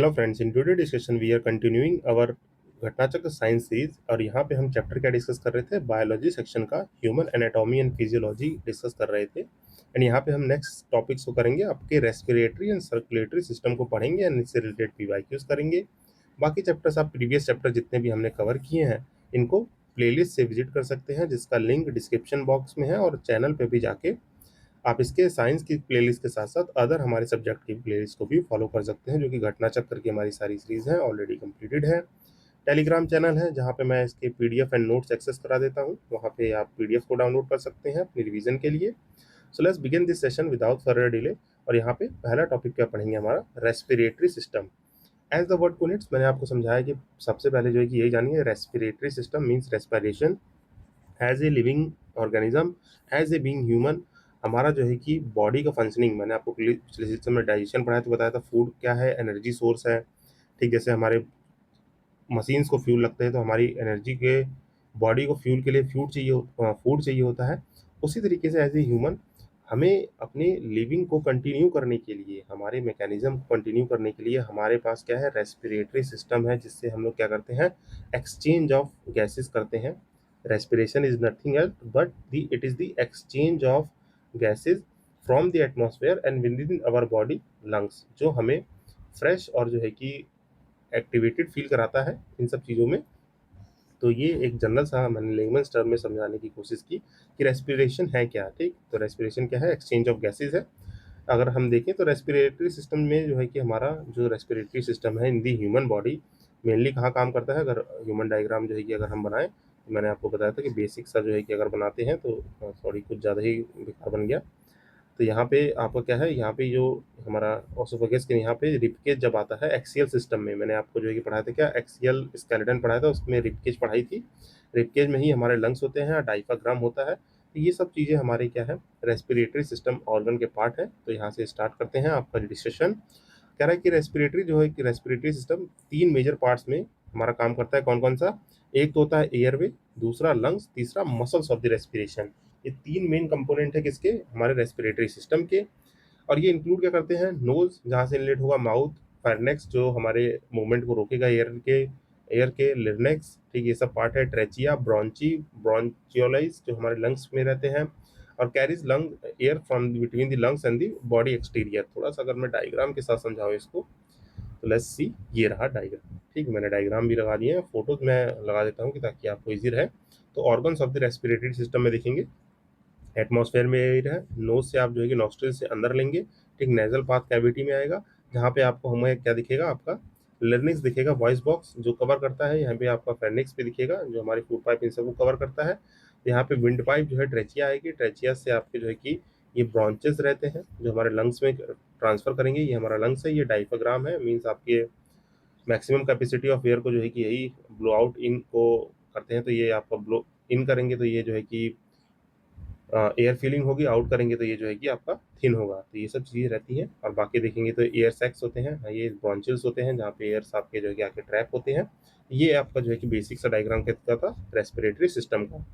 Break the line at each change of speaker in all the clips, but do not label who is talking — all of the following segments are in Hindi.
Hello friends, in today discussion we are continuing our Ghatnachakra science series. और यहाँ पे हम चैप्टर क्या डिस्कस कर रहे थे, बायोलॉजी सेक्शन का human anatomy and physiology discuss कर रहे थे। एंड यहाँ पे हम नेक्स्ट टॉपिक्स को करेंगे, आपके रेस्पिरेटरी एंड सर्कुलेटरी सिस्टम को पढ़ेंगे एंड इससे रिलेटेड पीवाईक्यूज करेंगे। बाकी चैप्टर्स आप प्रीवियस चैप्टर जितने भी हमने कवर किए हैं इनको प्लेलिस्ट से विजिट कर सकते हैं, जिसका लिंक डिस्क्रिप्शन बॉक्स में है, और चैनल पे भी जाके आप इसके साइंस की प्लेलिस्ट के साथ साथ अदर हमारे सब्जेक्ट की प्लेलिस्ट को भी फॉलो कर सकते हैं, जो कि घटना चक्कर की हमारी सारी सीरीज है, ऑलरेडी कंप्लीटेड है। टेलीग्राम चैनल है जहाँ पे मैं इसके पीडीएफ एंड नोट्स एक्सेस करा देता हूँ, वहाँ पे आप पीडीएफ को डाउनलोड कर सकते हैं अपनी रिवीजन के लिए। So let's begin this session without further delay. और यहाँ पे पहला टॉपिक क्या पढ़ेंगे, हमारा respiratory system. As the word पुनिट्स, मैंने आपको समझाया कि सबसे पहले जो है कि यही जानिए, respiratory system means respiration as a living organism, as a being human. हमारा जो है कि बॉडी का फंक्शनिंग, मैंने आपको पिछले सिस्टम में डाइजेशन पढ़ाया तो बताया था, फूड क्या है, एनर्जी सोर्स है। ठीक, जैसे हमारे मशीन्स को फ्यूल लगते हैं तो हमारी एनर्जी के बॉडी को फ्यूल के लिए फूड चाहिए होता है। उसी तरीके से एज ए ह्यूमन हमें अपने लिविंग को कंटिन्यू करने के लिए, हमारे मैकेनिज्म को कंटिन्यू करने के लिए हमारे पास क्या है, रेस्पिरेटरी सिस्टम है, जिससे हम लोग क्या करते हैं, एक्सचेंज ऑफ गैसेस करते हैं। Respiration is nothing else but it is the exchange of gases from the atmosphere and with in our body lungs, जो हमें फ्रेश और जो है कि एक्टिवेटेड फील कराता है इन सब चीज़ों में। तो ये एक जनरल सा मैंने लेमन्स टर्म में समझाने की कोशिश की कि रेस्पिरेशन है क्या। ठीक, तो रेस्पिरेशन क्या है, एक्सचेंज ऑफ गैसेज है। अगर हम देखें तो रेस्पिरेटरी सिस्टम में जो है कि हमारा जो रेस्पिरेटरी सिस्टम है इन दी ह्यूमन बॉडी मेनली कहाँ काम करता है। अगर ह्यूमन डायग्राम जो है कि अगर हम बनाएं, तो मैंने आपको बताया था कि बेसिक सा जो है कि अगर बनाते हैं तो सॉरी कुछ ज़्यादा ही बेकार बन गया। तो यहाँ पे आपका क्या है, यहाँ पे जो हमारा ऑसोफेगस के यहाँ पे रिपकेज जब आता है एक्सियल सिस्टम में, मैंने आपको जो है कि पढ़ाया था क्या, एक्सियल स्केलेटन पढ़ाया था, उसमें रिपकेज पढ़ाई थी। रिपकेज में ही हमारे लंग्स होते हैं, डायफ्राम होता है। तो ये सब चीज़ें हमारे क्या है, रेस्पिरेटरी सिस्टम ऑर्गन के पार्ट है। तो यहाँ से स्टार्ट करते हैं आपका डिस्कशन। कह रहा है कि रेस्पिरेटरी जो है कि रेस्पिरेटरी सिस्टम तीन मेजर पार्ट्स में हमारा काम करता है। कौन कौन सा, एक तो होता है एयरवे, दूसरा लंग्स, तीसरा मसल्स ऑफ द रेस्पिरेशन। ये तीन मेन कंपोनेंट है किसके, हमारे रेस्पिरेटरी सिस्टम के। और ये इंक्लूड क्या करते हैं, नोज जहाँ से इनलेट होगा, माउथ, फायरनेक्स जो हमारे मूवमेंट को रोकेगा एयर के लिरनेक्स, ठीक, ये सब पार्ट है। ट्रेचिया, ब्रॉन्ची, ब्रॉन्चियोलाइज जो हमारे लंग्स में रहते हैं, और carries lung air from between the lungs and the body exterior. थोड़ा सा अगर मैं डायग्राम के साथ समझाऊँ इसको, तो लेट्स सी, ये रहा डायग्राम। ठीक, मैंने डायग्राम भी लगा दिए हैं, फोटोज मैं लगा देता हूँ कि ताकि आपको इजी रहे। तो organs of the respiratory system में देखेंगे, एटमॉस्फेयर में एयर है, नोज से आप जो है कि नॉस्ट्रिल से अंदर लेंगे, ठीक, नेजल पाथ कैविटी में आएगा, जहाँ पे आपको हमें क्या दिखेगा, आपका लर्निंग्स दिखेगा, वॉइस बॉक्स जो कवर करता है। यहाँ पे आपका फेर्निक्स पे दिखेगा जो हमारी फूड पाइप इन सबको कवर करता है। यहाँ पे विंड पाइप जो है ट्रेचिया आएगी, ट्रेचिया से आपके जो है कि ये ब्रॉन्चेस रहते हैं जो हमारे लंग्स में ट्रांसफर करेंगे। ये हमारा लंग्स है, ये डायफ्राम है, मीन्स आपके मैक्सिमम कैपेसिटी ऑफ एयर को जो है कि यही ब्लो आउट इन को करते हैं। तो ये आपका ब्लो इन करेंगे तो ये जो है कि एयर फीलिंग होगी, आउट करेंगे तो ये जो है कि आपका थिन होगा। तो ये सब चीज़ें रहती हैं। और बाकी देखेंगे तो एयर सैक्स होते हैं, ये ब्रॉन्चिल्स होते हैं जहाँ पे एयर्स आपके जो है कि आके ट्रैप होते हैं। ये आपका जो है कि बेसिक सा डायग्राम कहता था रेस्पिरेटरी सिस्टम का।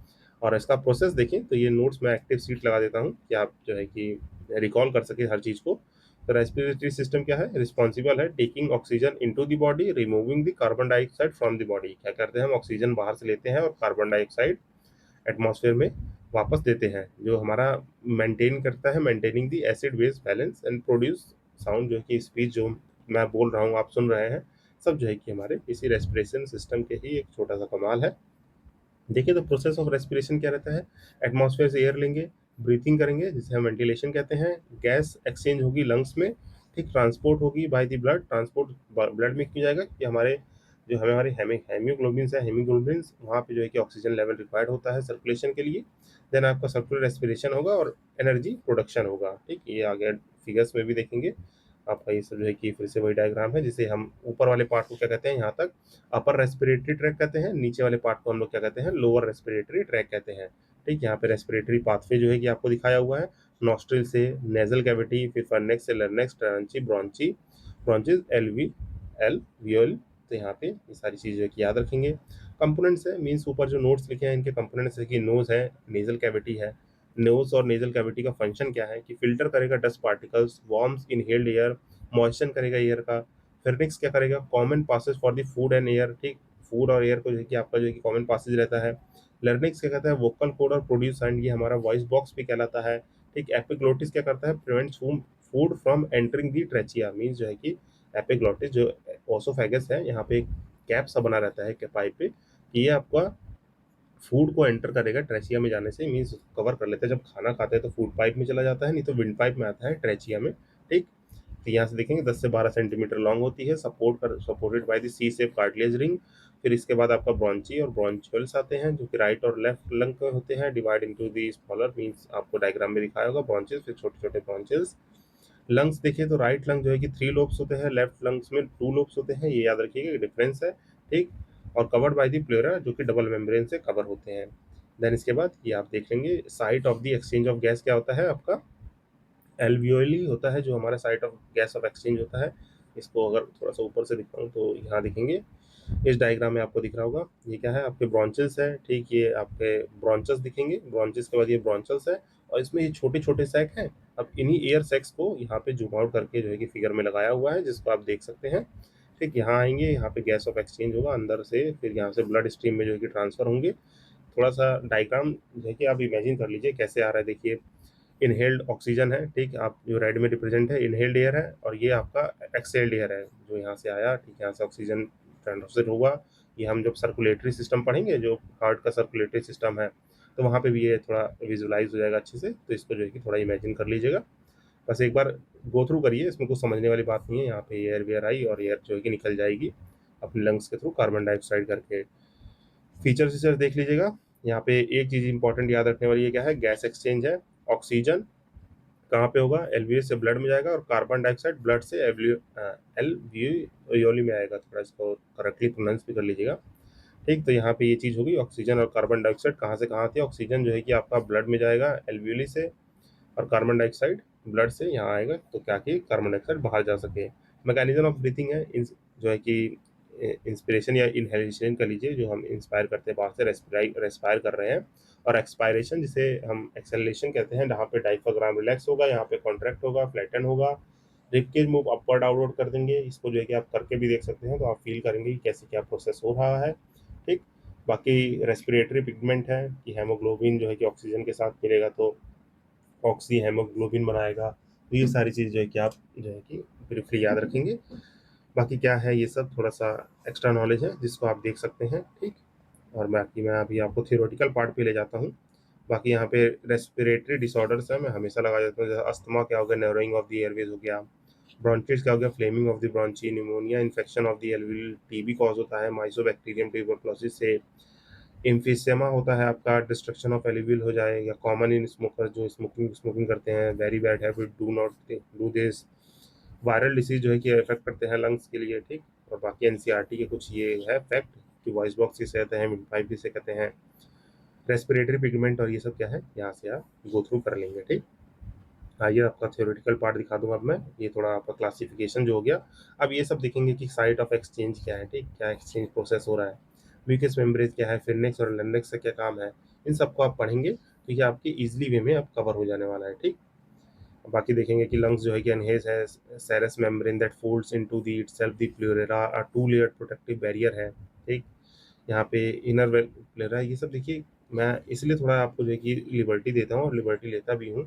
और इसका प्रोसेस देखें तो ये नोट्स में एक्टिव सीट लगा देता हूँ कि आप जो है कि रिकॉल कर सके हर चीज़ को। तो रेस्पिरेटरी सिस्टम क्या है, रिस्पॉन्सिबल है taking oxygen into the body, removing the carbon dioxide from the body. क्या करते हैं, हम ऑक्सीजन बाहर से लेते हैं और कार्बन डाइऑक्साइड एटमॉस्फेयर में वापस देते हैं, जो हमारा मेंटेन करता है, maintaining the acid base balance and produce sound, जो कि स्पीच जो मैं बोल रहा हूँ आप सुन रहे हैं, सब जो है कि हमारे इसी रेस्पिरेशन सिस्टम के ही एक छोटा सा कमाल है। देखिए तो प्रोसेस ऑफ रेस्पिरेशन क्या रहता है, एटमॉस्फेयर से एयर लेंगे, ब्रीथिंग करेंगे जिसे हम वेंटिलेशन कहते हैं, गैस एक्सचेंज होगी लंग्स में, ठीक, ट्रांसपोर्ट होगी by the blood, transport blood में क्यों जाएगा कि हमारे जो हमें हमारे हेमियोग्लोबिन है, हेमियोग्लोबिन वहाँ पे जो है कि ऑक्सीजन लेवल रिक्वायर्ड होता है सर्कुलेशन के लिए। देन आपका सर्कुलर रेस्पिरेशन होगा और एनर्जी प्रोडक्शन होगा। ठीक, ये आ गया, फिगर्स में भी देखेंगे आपका ये सब जो है कि फिर से वही डायग्राम है, जिसे हम ऊपर वाले पार्ट को क्या कहते हैं, यहाँ तक अपर रेस्पिरेटरी ट्रैक कहते हैं, नीचे वाले पार्ट को हम लोग क्या कहते हैं, लोअर रेस्पिरेटरी ट्रैक कहते हैं। ठीक, यहाँ पे रेस्पिरेटरी पाथवे जो है कि आपको दिखाया हुआ है, नॉस्ट्रिल से नेजल कैविटी, फिर फर्नेक्स से लर्नेक्स, ट्रांची, ब्रॉन्ची, ब्रॉन्चिस, एलवी, एल वियोल। तो यहाँ पे ये सारी चीज़ जो है कि याद रखेंगे। कंपोनेंट्स है, मीन्स ऊपर जो नोट्स लिखे हैं इनके कंपोनेंट्स है कि नोज है, नेजल कैविटी है। नोज और नेजल कैविटी का फंक्शन क्या है कि फिल्टर करेगा dust particles, warms inhaled air, moisture करेगा एयर का, फिरनिक्स क्या करेगा, common passage for the food and air, ठीक, फूड और एयर को जो है कि आपका जो है कि कॉमन पासेज रहता है। लर्निक्स क्या कहता है, वोकल कॉर्ड और प्रोड्यूस साउंड, ये हमारा वॉइस बॉक्स भी कहलाता है। ठीक, एपिग्लोटिस क्या करता है, prevents food from entering the trachea, means जो है कि एपिग्लोटिस जो ओसोफेगस है, यहाँ पे एक कैप सा बना रहता है के पाइप पे, कि ये आपका फूड को एंटर करेगा ट्रेचिया में जाने से, मीन्स कवर कर लेता है। जब खाना खाते हैं तो फूड पाइप में चला जाता है, नहीं तो विंड पाइप में आता है ट्रेचिया में। ठीक, तो यहाँ से देखेंगे 10 से 12 सेंटीमीटर लॉन्ग होती है, supported by the C shape cartilage ring. फिर इसके बाद आपका ब्रॉन्ची और ब्रॉन्चुअल्स आते हैं, जो कि राइट और लेफ्ट लंग के होते हैं, divide into the smaller, means आपको डायग्राम में दिखाया होगा ब्रॉन्चेस, फिर छोटे छोटे ब्रॉन्चेस। लंग्स देखिए तो राइट लंग जो है कि 3 लोब्स होते हैं, लेफ्ट लंग्स में 2 लोब्स होते हैं, ये याद रखिएगा, डिफरेंस है। ठीक, और कवर्ड बाय दी प्लेरा, जो कि डबल मेम्ब्रेन से कवर होते हैं। देन इसके बाद ये आप देख लेंगे site of the exchange of gas क्या होता है आपका, एल्वियोली होता है, जो हमारा site of gas off exchange होता है। इसको अगर थोड़ा सा ऊपर से दिखाऊं तो यहाँ दिखेंगे, इस डायग्राम में आपको दिख रहा होगा, ये क्या है, आपके ब्रॉन्चेस है। ठीक, ये आपके ब्रॉन्चेस दिखेंगे, ब्रॉन्चेस के बाद ये ब्रॉन्चल्स है, और इसमें ये छोटे छोटे सैक हैं। अब इन्हीं एयर सैक्स को यहाँ पे जूम आउट करके जो है कि फिगर में लगाया हुआ है, जिसको आप देख सकते हैं। ठीक, यहाँ आएंगे, यहाँ पे गैस ऑफ एक्सचेंज होगा अंदर से, फिर यहाँ से ब्लड स्ट्रीम में जो है कि ट्रांसफर होंगे। थोड़ा सा डायग्राम जो है कि आप इमेजिन कर लीजिए कैसे आ रहा है, देखिए इनहेल्ड ऑक्सीजन है, ठीक, आप जो रेड में रिप्रेजेंट है इनहेल्ड एयर है, और ये आपका एक्सहेल्ड एयर है जो यहाँ से आया। ठीक, यहाँ से ऑक्सीजन ट्रांसफर होगा। ये हम जब सर्कुलेटरी सिस्टम पढ़ेंगे, जो हार्ट का सर्कुलेटरी सिस्टम है, तो वहाँ पे भी ये थोड़ा विजुलाइज हो जाएगा अच्छे से, तो इसको जो है कि थोड़ा इमेजिन कर लीजिएगा। बस एक बार गो थ्रू करिए, इसमें कुछ समझने वाली बात नहीं है। यहाँ पे एयर वेयर आई और एयर जो है कि निकल जाएगी अपने लंग्स के थ्रू कार्बन डाइऑक्साइड करके। फीचर फीचर देख लीजिएगा। यहाँ पे एक चीज़ इंपॉर्टेंट याद रखने वाली है, क्या है, गैस एक्सचेंज है। ऑक्सीजन कहाँ पे होगा, एलवीए से ब्लड में जाएगा, और कार्बन डाइऑक्साइड ब्लड से एल्वियोली में आएगा। थोड़ा इसको करेक्टली प्रोनाउंस भी कर लीजिएगा। ठीक, तो यहाँ पे ये चीज़ होगी, ऑक्सीजन और कार्बन डाइऑक्साइड कहाँ से कहाँ आती है, ऑक्सीजन जो है कि आपका ब्लड में जाएगा एल्वियोली से, और कार्बन डाइऑक्साइड ब्लड से यहाँ आएगा, तो क्या कि कार्बन डाइऑक्साइड बाहर जा सके। मैकेनिज्म ऑफ ब्रीथिंग है, जो है कि इंस्पिरेशन या इनहेलेशन कर लीजिए, जो हम इंस्पायर करते हैं बाहर से, रेस्पायर कर रहे हैं, और एक्सपायरेशन जिसे हम एक्सेलरेशन कहते हैं, जहाँ पे डायफ्राग्राम रिलैक्स होगा, यहाँ पे कॉन्ट्रैक्ट होगा, फ्लैटन होगा, रिबकेज मूव अपवर्ड आउटवर्ड कर देंगे। इसको जो है कि आप करके भी देख सकते हैं, तो आप फील करेंगे कि कैसे क्या प्रोसेस हो रहा है। ठीक, बाकी रेस्पिरेटरी पिगमेंट है कि हेमोग्लोबिन जो है कि ऑक्सीजन के साथ मिलेगा तो ऑक्सी हेमोग्लोबिन बनाएगा। तो ये सारी चीज़ जो है कि आप जो है कि ब्रीफली याद रखेंगे। बाकी क्या है, ये सब थोड़ा सा एक्स्ट्रा नॉलेज है जिसको आप देख सकते हैं। ठीक, और बाकी मैं अभी आपको थियोरेटिकल पार्ट पे ले जाता हूँ। बाकी यहाँ पे रेस्पिरेटरी डिसऑर्डर्स है, मैं हमेशा लगा देता हूँ, जैसे अस्थमा क्या हो गया, नैरोइंग ऑफ द एयरवेज हो गया, ब्रोंचिटिस क्या हो गया, flaming of the bronchi, pneumonia, infection of the alveoli, TB cause होता है माइसोबैक्टीरियम ट्यूबरकुलोसिस से, एम्फीसेमा होता है आपका, डिस्ट्रक्शन ऑफ एल्वियोल हो जाए, या कॉमन इन स्मोकर जो स्मोकिंग स्मोकिंग करते हैं, very bad habit, do not do this. Viral disease जो है कि इफेक्ट करते हैं लंग्स के लिए। ठीक, और बाकी एनसीईआरटी के कुछ ये है फैक्ट कि वॉइस बॉक्स किसे कहते हैं, विंडपाइप किसे कहते हैं, रेस्पिरेटरी पिगमेंट, और ये सब क्या है, यहाँ से आप गो थ्रू कर लेंगे। ठीक, आइए आपका थ्योरेटिकल पार्ट दिखा दूंगा अब मैं। ये थोड़ा आपका क्लासिफिकेशन जो हो गया। अब ये सब देखेंगे कि साइट ऑफ एक्सचेंज क्या है, ठीक, क्या एक्सचेंज प्रोसेस हो रहा है, म्यूकस मेम्ब्रेन क्या है, फिरनेक्स और लेनडेक्स का क्या काम है, इन सबको आप पढ़ेंगे तो ये आपके इजीली वे में अब कवर हो जाने वाला है। ठीक, बाकी देखेंगे कि लंग्स जो है कि एनहेज है, serous membrane that folds into the itself the pleura, a two layered protective barrier है। ठीक, यहाँ पे इनर प्लेरा है। ये सब देखिए, मैं इसलिए थोड़ा आपको जो है कि लिबर्टी देता हूँ और लिबर्टी लेता भी हूँ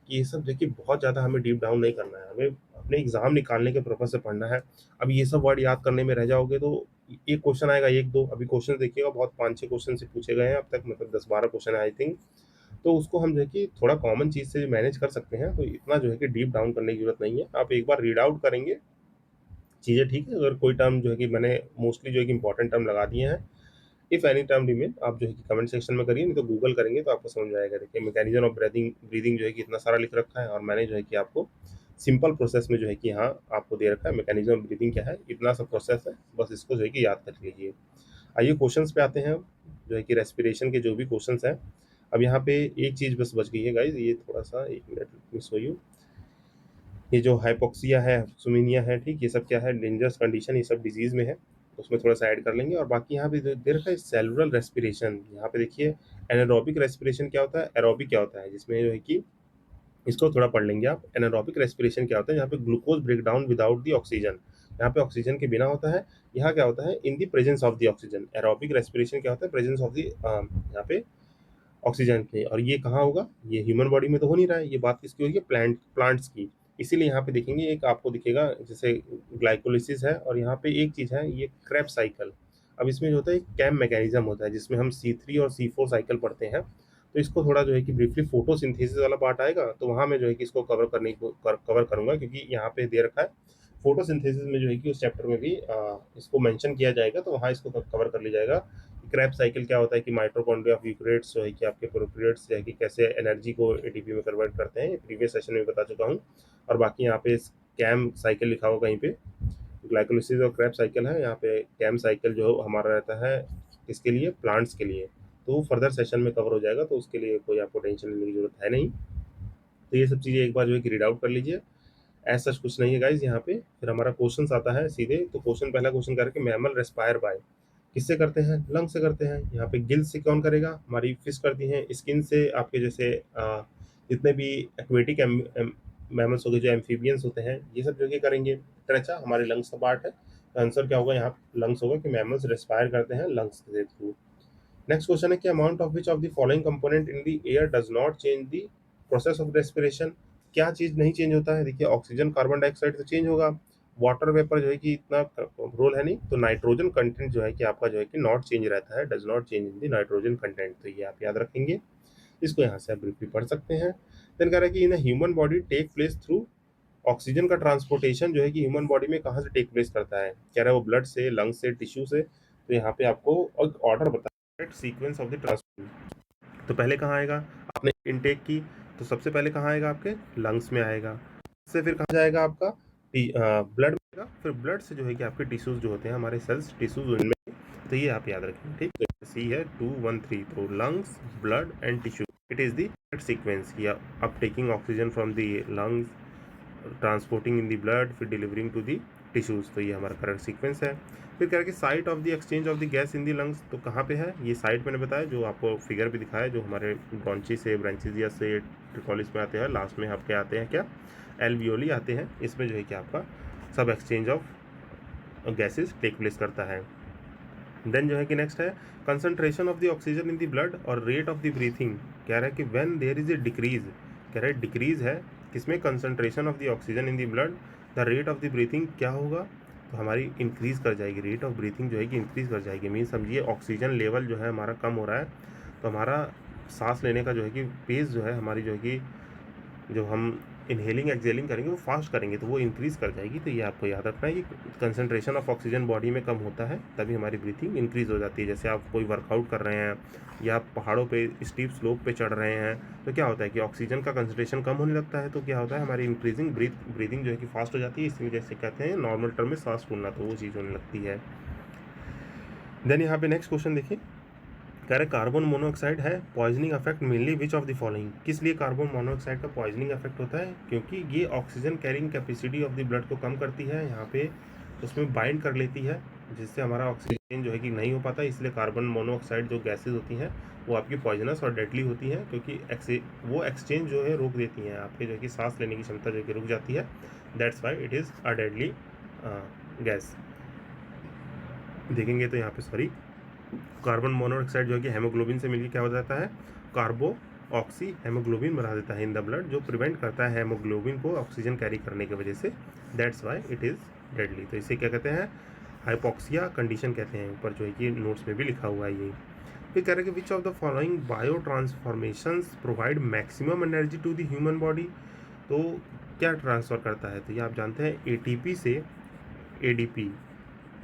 कि ये सब देखिए बहुत ज़्यादा हमें डीप डाउन नहीं करना है, हमें अपने एग्जाम निकालने के पर्पज से पढ़ना है। अब ये सब वर्ड याद करने में रह जाओगे तो एक क्वेश्चन आएगा, एक दो, अभी क्वेश्चन देखिएगा बहुत 5-6 क्वेश्चन से पूछे गए हैं अब तक, मतलब 10-12 क्वेश्चन है आई थिंक। तो उसको हम जो है कि थोड़ा कॉमन चीज़ से मैनेज कर सकते हैं, तो इतना जो है कि डीप डाउन करने की जरूरत नहीं है। आप एक बार रीड आउट करेंगे चीज़ें, ठीक है, अगर कोई टर्म जो है कि मैंने मोस्टली जो है कि इंपॉर्टेंट टर्म लगा दिए हैं, इफ एनी टर्म रिमेन आप जो है कि कमेंट सेक्शन में करिए, नहीं तो गूगल करेंगे तो आपको समझ में आएगा। देखिए मैकेनिज्म ऑफ ब्रीदिंग ब्रीदिंग जो है कि इतना सारा लिख रखा है, और मैंने जो है कि आपको सिंपल प्रोसेस में जो है कि यहाँ आपको दे रखा है मैकेनिज्म ऑफ ब्रीदिंग क्या है, इतना सा प्रोसेस है, बस इसको जो है कि याद कर लीजिए। आइए क्वेश्चंस पे आते हैं हम, जो है कि रेस्पिरेशन के जो भी क्वेश्चंस हैं। अब यहाँ पे एक चीज़ बस बच गई है गाइज, ये थोड़ा सा एक मिनट मिस हो यू, ये जो हाइपोक्सिया है, सुमिनिया है, ठीक, ये सब क्या है, डेंजरस कंडीशन, ये सब डिजीज में है, उसमें थोड़ा सा ऐड कर लेंगे। और बाकी यहाँ पे दे रखा है सेलुलर रेस्पिरेशन। यहाँ पे देखिए एनारोबिक रेस्पिरेशन क्या होता है, एरोबिक क्या होता है, जिसमें जो है कि इसको थोड़ा पढ़ लेंगे आप। एनारोबिक रेस्पिरेशन क्या होता है, यहाँ पे glucose break down without the oxygen, यहाँ पे ऑक्सीजन के बिना होता है, यहाँ क्या होता है in the presence of the oxygen. Aerobic respiration क्या होता है, प्रेजेंस ऑफ द यहाँ पे ऑक्सीजन के। और ये कहाँ होगा, ये ह्यूमन बॉडी में तो हो नहीं रहा है, ये बात किसकी हो रही है, प्लांट्स की। इसीलिए यहाँ पे देखेंगे एक आपको दिखेगा जैसे ग्लाइकोलिसिस है, और यहाँ पे एक चीज़ है ये क्रेब्स साइकिल। अब इसमें जो होता है एक कैम मैकेनिज्म होता है जिसमें हम C3 और C4 साइकिल पढ़ते हैं। तो इसको थोड़ा जो है कि ब्रीफली फोटोसिंथेसिस वाला पार्ट आएगा तो वहाँ मैं जो है कि इसको कवर करूंगा, क्योंकि यहाँ पे दे रखा है फोटोसिंथेसिस में जो है कि उस चैप्टर में भी इसको मेंशन किया जाएगा, तो वहाँ इसको कवर कर लिया जाएगा। क्रैब साइकिल क्या होता है कि माइटोकॉन्ड्रिया ऑफ यूकैरियोट्स जो है कि आपके प्रोकैरियोट्स जो है कि कैसे एनर्जी को एटीपी में कन्वर्ट करते हैं, प्रीवियस सेशन में बता चुका हूँ। और बाकी यहाँ पे कैम साइकिल लिखा होगा कहीं पे, ग्लाइकोलिसिस और क्रैब साइकिल है। यहाँ पे कैम साइकिल जो हमारा रहता है किसके लिए, प्लांट्स के लिए। तो वो फर्दर सेशन में कवर हो जाएगा, तो उसके लिए कोई आपको टेंशन लेने की जरूरत है नहीं। तो ये सब चीज़ें एक बार जो है कि रीड आउट कर लीजिए। ऐसा कुछ नहीं है गाइज यहाँ पे। फिर हमारा क्वेश्चन आता है सीधे, तो पहला क्वेश्चन करके मैमल रेस्पायर बाय किससे करते हैं, लंग से करते हैं। यहाँ पे गिल से कौन करेगा, हमारी फिश करती हैं। स्किन से आपके जैसे जितने भी एक्वेटिक मैमल्स हो गए, जो एम्फीबियंस होते हैं, ये सब जगह करेंगे। त्वचा हमारे लंग्स का पार्ट है, तो आंसर क्या होगा यहाँ, लंग्स होगा कि मैमल्स रेस्पायर करते हैं लंग्स के थ्रू। नेक्स्ट क्वेश्चन है कि amount of which of the following component in the air does not change the process of respiration. क्या चीज नहीं चेंज होता है, देखिए ऑक्सीजन कार्बन डाइऑक्साइड तो चेंज होगा, वाटर वेपर जो है कि इतना रोल है नहीं, तो नाइट्रोजन कंटेंट जो है कि आपका जो है कि नॉट चेंज रहता है, does not change in the nitrogen content. तो ये आप याद रखेंगे, इसको यहाँ से आप ब्रीफली पढ़ सकते हैं। देन कह रहा है कि in human body take place through, oxygen का ट्रांसपोर्टेशन जो है कि ह्यूमन बॉडी में कहाँ से टेक प्लेस करता है, कह रहा है वो ब्लड से, लंग से, टिश्यू से। तो यहाँ पे आपको ऑर्डर बता सीक्वेंस ऑफ द ट्रांसपोर्ट। तो पहले कहाँ आएगा, आपने इनटेक की तो सबसे पहले कहाँ आएगा, आपके लंग्स में आएगा। से फिर कहाँ जाएगा आपका, ब्लड में आएगा। फिर ब्लड से जो है कि आपके टिश्यूज जो होते हैं, हमारे सेल्स टिश्यूज उनमें। तो ये आप याद रखें, ठीक। तो सी है 2 1 3, तो lungs, blood and tissue, it is the sequence. या अब taking oxygen from the lungs, transporting in the blood, फिर डिलीवरिंग टू दी टिश्यूज। तो ये हमारा करेक्ट सीक्वेंस है। फिर कह रहे कि site of the exchange of the gas in the lungs, तो कहाँ पे है ये साइट, मैंने बताया जो आपको फिगर भी दिखाया, जो हमारे ब्रॉन्ची से, ब्रांचिजिया से ट्रिकोलिस में आते हैं, लास्ट में आपके आते हैं क्या, एल्वियोली आते हैं। इसमें जो है कि आपका सब exchange of gases take place करता है। देन जो है कि नेक्स्ट है concentration of the oxygen in the blood और रेट ऑफ द ब्रीथिंग। कह रहा है कि when there is a decrease, कह रहा है डिक्रीज है किसमें, concentration of the oxygen in the blood, the rate of the breathing क्या होगा, तो हमारी इंक्रीज कर जाएगी, रेट ऑफ ब्रीथिंग जो है कि इंक्रीज कर जाएगी। मीन समझिए ऑक्सीजन लेवल जो है हमारा कम हो रहा है, तो हमारा सांस लेने का जो है कि पेस जो है हमारी जो है कि जो हम इनहेलिंग एक्सहेलिंग करेंगे वो फास्ट करेंगे, तो वो इंक्रीज़ कर जाएगी। तो ये आपको याद रखना है कि कंसंट्रेशन ऑफ ऑक्सीजन बॉडी में कम होता है तभी हमारी ब्रीथिंग इंक्रीज़ हो जाती है। जैसे आप कोई वर्कआउट कर रहे हैं या आप पहाड़ों पे स्टीप स्लोप पे चढ़ रहे हैं, तो क्या होता है कि ऑक्सीजन का कंसंट्रेशन कम होने लगता है, तो क्या होता है हमारी इंक्रीजिंग ब्रीथिंग जो है कि फास्ट हो जाती है। इसलिए जैसे कहते हैं नॉर्मल टर्म में सांस फूलना, तो वो चीज़ होने लगती है। देन यहाँ पे नेक्स्ट क्वेश्चन देखिए, कह रहे कार्बन मोनोऑक्साइड है poisoning effect mainly which of the following. किस लिए कार्बन मोनोऑक्साइड का पॉइजनिंग इफेक्ट होता है, क्योंकि ये oxygen carrying capacity of the blood को कम करती है, यहाँ पे उसमें बाइंड कर लेती है, जिससे हमारा ऑक्सीजन जो है कि नहीं हो पाता। इसलिए कार्बन मोनोऑक्साइड जो गैसेज होती हैं वो आपकी पॉइजनस और डेडली होती हैं, क्योंकि वो एक्सचेंज जो है रोक देती हैं, आपके जो है कि सांस लेने की क्षमता जो है कि रुक जाती है। That's why it is a deadly gas. देखेंगे तो यहाँ पे सॉरी, कार्बन मोनोऑक्साइड जो है कि हेमोग्लोबिन से मिलकर क्या हो जाता है, कार्बो ऑक्सी हेमोग्लोबिन बना देता है इन द ब्लड, जो प्रिवेंट करता है हेमोग्लोबिन को ऑक्सीजन कैरी करने की वजह से। That's why it is deadly. तो इसे क्या कहते हैं, हाइपोक्सिया कंडीशन कहते हैं। ऊपर जो है कि नोट्स में भी लिखा हुआ है ये। फिर कह रहे हैं कि which of the following bio transformations provide maximum energy to the human body. तो क्या ट्रांसफ़र करता है, तो ये आप जानते हैं एटीपी से एडीपी,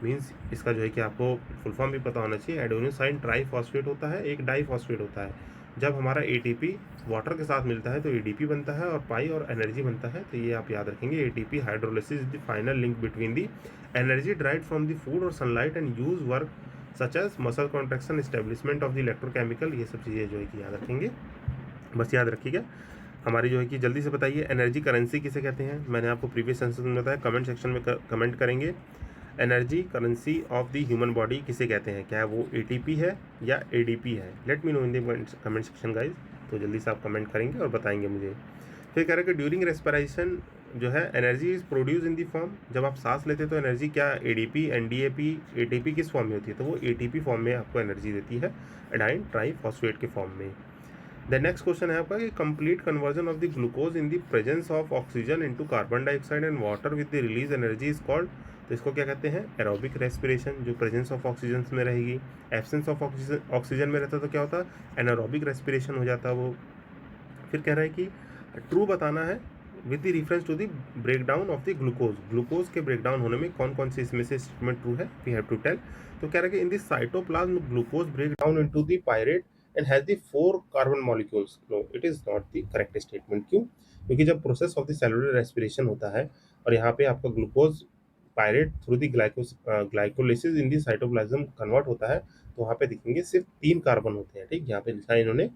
मीन्स इसका जो है कि आपको फुल फॉर्म भी पता होना चाहिए। एडेनोसाइन ट्राईफॉस्फेट होता है, एक डाईफॉस्फेट होता है। जब हमारा एटीपी वाटर के साथ मिलता है तो एडीपी बनता है, और पाई और एनर्जी बनता है। तो ये आप याद रखेंगे, ATP hydrolysis is the final link between the energy drive from the food और sunlight and use work such as muscle contraction, establishment of the electrochemical. ये सब चीज़ें जो है कि याद रखेंगे, बस याद रखिएगा। हमारी जो है कि जल्दी से बताइए एनर्जी करेंसी किसे कहते हैं। मैंने आपको प्रीवियस सेंसर में बताया, कमेंट सेक्शन में कमेंट करेंगे energy currency of the human body किसे कहते हैं, क्या वो एटीपी है या एडीपी है। Let me know in the comment section guys. तो जल्दी से आप कमेंट करेंगे और बताएंगे मुझे। फिर कह रहे हैं कि ड्यूरिंग रेस्पिरेशन जो है energy is produce in the form, जब आप सांस लेते हैं तो एनर्जी क्या एडीपी एनडीएपी एटीपी किस फॉर्म में होती है, तो वो एटीपी फॉर्म में आपको एनर्जी देती है, एडाइन ट्राइफॉस्फेट के फॉर्म में। द नेक्स्ट क्वेश्चन है आपका कि complete conversion of the glucose in the presence of oxygen into carbon dioxide and water with the release energy is called, तो इसको क्या कहते हैं एरोबिक रेस्पिरेशन, जो प्रेजेंस ऑफ ऑक्सीजन में रहेगी। एब्सेंस ऑफ ऑक्सीजन में रहता तो क्या होता, एनारोबिक रेस्पिरेशन हो जाता वो। फिर कह रहा है कि ट्रू बताना है with the reference to the breakdown of the glucose, glucose के ब्रेकडाउन होने में कौन कौन सी इसमें से स्टेटमेंट ट्रू है, वी हैव टू टेल। तो कह रहा है कि in this cytoplasm glucose break down into the pyruvate and has the 4 carbon molecules, no it is not the correct statement. क्यों? क्योंकि जब process of the cellular respiration होता है और यहाँ पे आपका glucose pirate through the glycolysis in the cytoplasm convert होता है, तो वहाँ पे दिखेंगे सिर्फ 3 कार्बन होते हैं। ठीक, यहाँ पे लिखा है इन्होंने